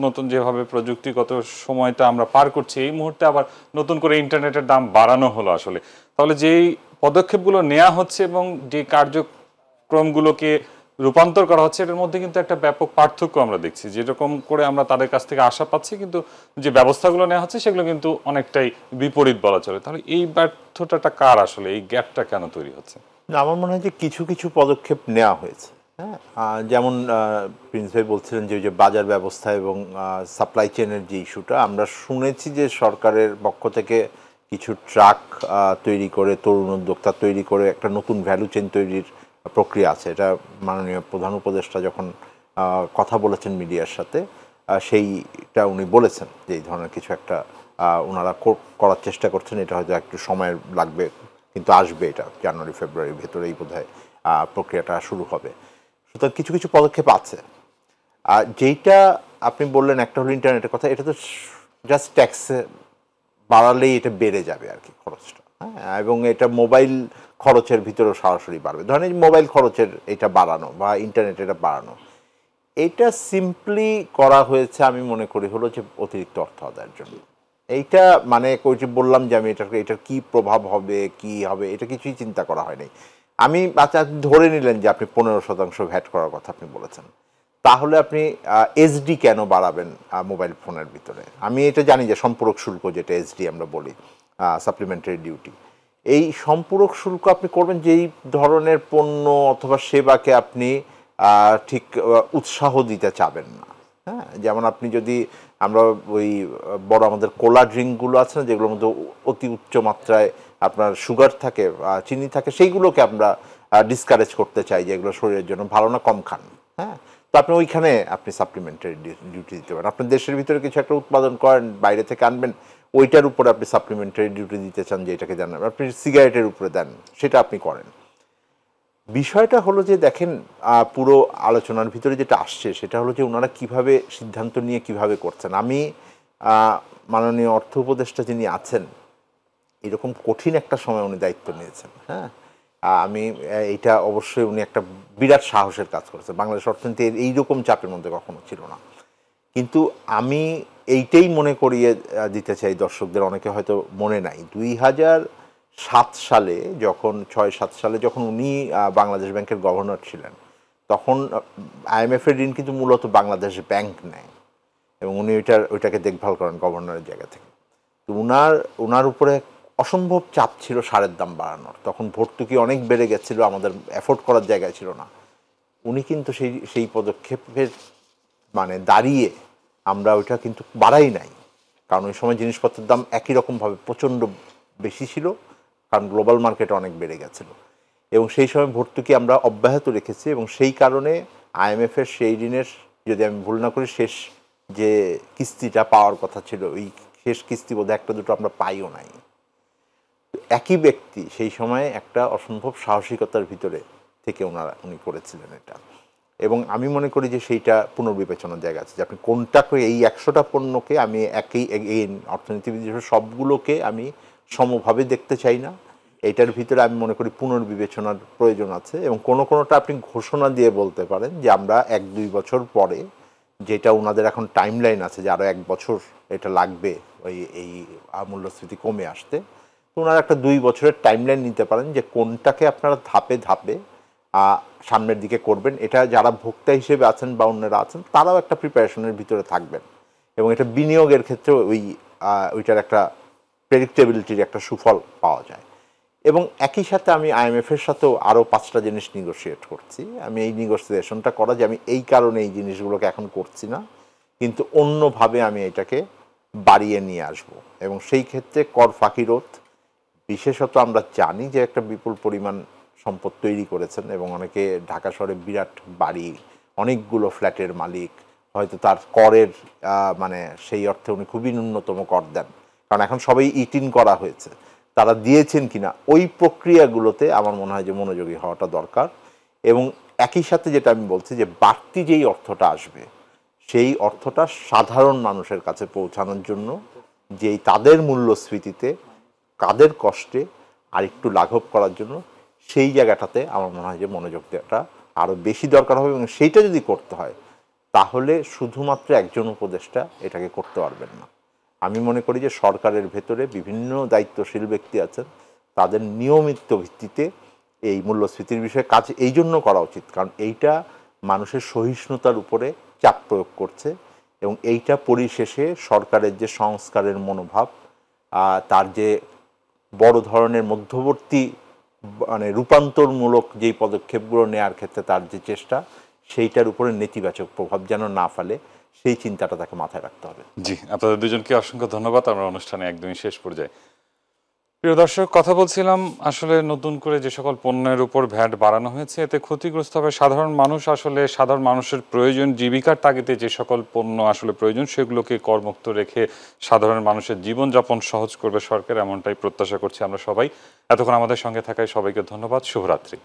নতুন যেভাবে প্রযুক্তিগত সময়টা আমরা পার করছি, এই মুহূর্তে আবার নতুন করে ইন্টারনেটের দাম বাড়ানো হলো আসলে। তাহলে যেই পদক্ষেপগুলো নেওয়া হচ্ছে এবং যে কার্যক্রমগুলোকে রূপান্তর করা হচ্ছে, এটার মধ্যে কিন্তু একটা ব্যাপক পার্থক্য আমরা দেখছি। যেরকম করে আমরা তাদের কাছ থেকে আশা পাচ্ছি, কিন্তু যে ব্যবস্থাগুলো নেওয়া হচ্ছে সেগুলো কিন্তু অনেকটাই বিপরীত বলা চলে। তাহলে এই ব্যর্থতাটা কার আসলে, এই গ্যাপটা কেন তৈরি হচ্ছে? আমার মনে হয় যে কিছু কিছু পদক্ষেপ নেওয়া হয়েছে। হ্যাঁ, যেমন প্রিন্স ভাই বলছিলেন যে ওই যে বাজার ব্যবস্থা এবং সাপ্লাই চেনের যে ইস্যুটা, আমরা শুনেছি যে সরকারের পক্ষ থেকে কিছু ট্রাক তৈরি করে, তরুণ উদ্যোক্তা তৈরি করে একটা নতুন ভ্যালু চেইন তৈরির প্রক্রিয়া আছে। এটা মাননীয় প্রধান উপদেষ্টা যখন কথা বলেছেন মিডিয়ার সাথে, সেইটা উনি বলেছেন যে এই ধরনের কিছু একটা ওনারা করার চেষ্টা করছেন। এটা হয়তো একটু সময় লাগবে, কিন্তু আসবে, এটা জানুয়ারি-ফেব্রুয়ারির ভেতরেই বোধহয় প্রক্রিয়াটা শুরু হবে। সুতরাং কিছু কিছু পদক্ষেপ আছে। আর যেইটা আপনি বললেন একটা হলো ইন্টারনেটের কথা, এটা তো জাস্ট ট্যাক্স বাড়ালেই এটা বেড়ে যাবে আর কি খরচটা। হ্যাঁ, এবং এটা মোবাইল খরচের ভিতরেও সরাসরি বাড়বে। ধরেন এই মোবাইল খরচের এটা বাড়ানো বা ইন্টারনেট এটা বাড়ানো, এটা সিম্পলি করা হয়েছে আমি মনে করি হলো যে অতিরিক্ত অর্থ আদায়ের জন্য। এইটা মানে ওই যে বললাম যে আমি এটার কি প্রভাব হবে কি হবে এটা কিছুই চিন্তা করা হয়নি। আমি আচ্ছা ধরে নিলেন যে আপনি 15% ভ্যাট করার কথা আপনি বলেছেন, তাহলে আপনি এসডি কেন বাড়াবেন মোবাইল ফোনের ভিতরে? আমি এটা জানি যে সম্পূরক শুল্ক যেটা এসডি আমরা বলি, সাপ্লিমেন্টারি ডিউটি, এই সম্পূরক শুল্ক আপনি করবেন যেই ধরনের পণ্য অথবা সেবাকে আপনি ঠিক উৎসাহ দিতে চাবেন না। হ্যাঁ, যেমন আপনি যদি আমরা ওই বড় আমাদের কোলা ড্রিঙ্কগুলো আছে না যেগুলোর মধ্যে অতি উচ্চ মাত্রায় আপনার সুগার থাকে, চিনি থাকে, সেইগুলোকে আমরা ডিসকারেজ করতে চাই যে এগুলো শরীরের জন্য ভালো না, কম খান। হ্যাঁ, তো আপনি ওইখানে আপনি সাপ্লিমেন্টারি ডিউটি দিতে পারেন। আপনার দেশের ভিতরে কিছু একটা উৎপাদন করেন, বাইরে থেকে আনবেন, ওইটার উপরে আপনি সাপ্লিমেন্টারি ডিউটি দিতে চান যে এটাকে জানাবেন, আপনি সিগারেটের উপরে দেন, সেটা আপনি করেন। বিষয়টা হলো যে দেখেন পুরো আলোচনার ভিতরে যেটা আসছে সেটা হলো যে ওনারা কিভাবে সিদ্ধান্ত নিয়ে কিভাবে করছেন। আমি মাননীয় অর্থ উপদেষ্টা যিনি আছেন, এরকম কঠিন একটা সময় উনি দায়িত্ব নিয়েছেন। হ্যাঁ, আমি এটা অবশ্যই উনি একটা বিরাট সাহসের কাজ করেছেন। বাংলাদেশ অর্থনীতি এইরকম চাপের মধ্যে কখনো ছিল না। কিন্তু আমি এইটাই মনে করিয়ে দিতে চাই দর্শকদের, অনেকে হয়তো মনে নাই, 2007 সালে যখন 6-7 সালে যখন উনি বাংলাদেশ ব্যাংকের গভর্নর ছিলেন, তখন আইএমএফের ঋণ কিন্তু মূলত বাংলাদেশ ব্যাংক নেয় এবং উনি ওইটাকে দেখভাল করেন গভর্নরের জায়গা থেকে। তো ওনার উপরে অসম্ভব চাপ ছিল সারের দাম বাড়ানোর। তখন ভর্তুকি অনেক বেড়ে গেছিল, আমাদের অ্যাফোর্ড করার জায়গায় ছিল না। উনি কিন্তু সেই পদক্ষেপের মানে দাঁড়িয়ে আমরা ওইটা কিন্তু বাড়াই নাই, কারণ ওই সময় জিনিসপত্রের দাম একই রকমভাবে প্রচণ্ড বেশি ছিল, কারণ গ্লোবাল মার্কেট অনেক বেড়ে গেছিল। এবং সেই সময় ভর্তুকি আমরা অব্যাহত রেখেছি এবং সেই কারণে আইএমএফের সেই ঋণের, যদি আমি ভুল না করি, শেষ যে কিস্তিটা পাওয়ার কথা ছিল, ওই শেষ কিস্তি বোধহয় একটা দুটো আমরা পাইও নাই। একই ব্যক্তি সেই সময়ে একটা অসম্ভব সাহসিকতার ভিতরে থেকে উনি করেছিলেন এটা। এবং আমি মনে করি যে সেইটা পুনর্বিবেচনার জায়গা আছে যে আপনি কোনটাকে, এই 100টা পণ্যকে আমি এই অর্থনীতিবিদ হিসেবে সবগুলোকে আমি সমভাবে দেখতে চাই না। এইটার ভিতরে আমি মনে করি পুনর্বিবেচনার প্রয়োজন আছে এবং কোনোটা আপনি ঘোষণা দিয়ে বলতে পারেন যে আমরা 1-2 বছর পরে, যেটা ওনাদের এখন টাইমলাইন আছে যে আরও 1 বছর এটা লাগবে এই মূল্যস্ফীতি কমে আসতে, তো ওনারা একটা 2 বছরের টাইমলাইন নিতে পারেন যে কোনটাকে আপনারা ধাপে ধাপে সামনের দিকে করবেন। এটা যারা ভোক্তা হিসেবে আছেন বা অন্যরা আছেন তারাও একটা প্রিপারেশনের ভিতরে থাকবেন এবং এটা বিনিয়োগের ক্ষেত্রে ওইটার একটা প্রেডিক্টেবিলিটির একটা সুফল পাওয়া যায়। এবং একই সাথে আমি আইএমএফের সাথেও আরও 5টা জিনিস নেগোশিয়েট করছি। আমি এই নেগোসিয়েশনটা করা যে আমি এই কারণে এই জিনিসগুলোকে এখন করছি না, কিন্তু অন্যভাবে আমি এটাকে বাড়িয়ে নিয়ে আসব। এবং সেই ক্ষেত্রে কর ফাঁকি রোধ, বিশেষত আমরা জানি যে একটা বিপুল পরিমাণ সম্পদ তৈরি করেছেন এবং অনেকে ঢাকা শহরে বিরাট বাড়ি, অনেকগুলো ফ্ল্যাটের মালিক, হয়তো তার করের মানে সেই অর্থে উনি খুবই ন্যূনতম কর দেন, কারণ এখন সবাই ইটিন করা হয়েছে। তারা দিয়েছেন কিনা ওই প্রক্রিয়াগুলোতে আমার মনে হয় যে মনোযোগী হওয়াটা দরকার। এবং একই সাথে যেটা আমি বলছি যে বাড়তি যেই অর্থটা আসবে সেই অর্থটা সাধারণ মানুষের কাছে পৌঁছানোর জন্য, যেই তাদের মূল্যস্ফীতিতে কাদের কষ্টে আর একটু লাঘব করার জন্য, সেই জায়গাটাতে আমার মনে হয় যে মনোযোগ দেওয়াটা আরও বেশি দরকার হবে। এবং সেইটা যদি করতে হয় তাহলে শুধুমাত্র একজন উপদেষ্টা এটাকে করতে পারবেন না। আমি মনে করি যে সরকারের ভেতরে বিভিন্ন দায়িত্বশীল ব্যক্তি আছেন, তাদের নিয়মিত ভিত্তিতে এই মূল্যস্ফীতির বিষয়ে কাজ এই জন্য করা উচিত, কারণ এইটা মানুষের সহিষ্ণুতার উপরে চাপ প্রয়োগ করছে এবং এইটা পরিশেষে সরকারের যে সংস্কারের মনোভাব, তার যে বড় ধরনের মধ্যবর্তী মানে রূপান্তরমূলক যেই পদক্ষেপগুলো নেওয়ার ক্ষেত্রে তার যে চেষ্টা, সেইটার উপরে নেতিবাচক প্রভাব যেন না ফেলে, সেই চিন্তাটা তাকে মাথায় রাখতে হবে। জি, আপনাদের দুজনকে অসংখ্য ধন্যবাদ। আমরা অনুষ্ঠানে একদমই শেষ পর্যায়ে। প্রিয় দর্শক, কথা বলছিলাম আসলে নতুন করে যে সকল পণ্যের উপর ভ্যাট বাড়ানো হয়েছে এতে ক্ষতিগ্রস্ত হবে সাধারণ মানুষ। আসলে সাধারণ মানুষের প্রয়োজন, জীবিকার তাগিদে যে সকল পণ্য আসলে প্রয়োজন সেগুলোকে করমুক্ত রেখে সাধারণ মানুষের জীবনযাপন সহজ করবে সরকার, এমনটাই প্রত্যাশা করছি আমরা সবাই। এতক্ষণ আমাদের সঙ্গে থাকায় সবাইকে ধন্যবাদ। শুভরাত্রি।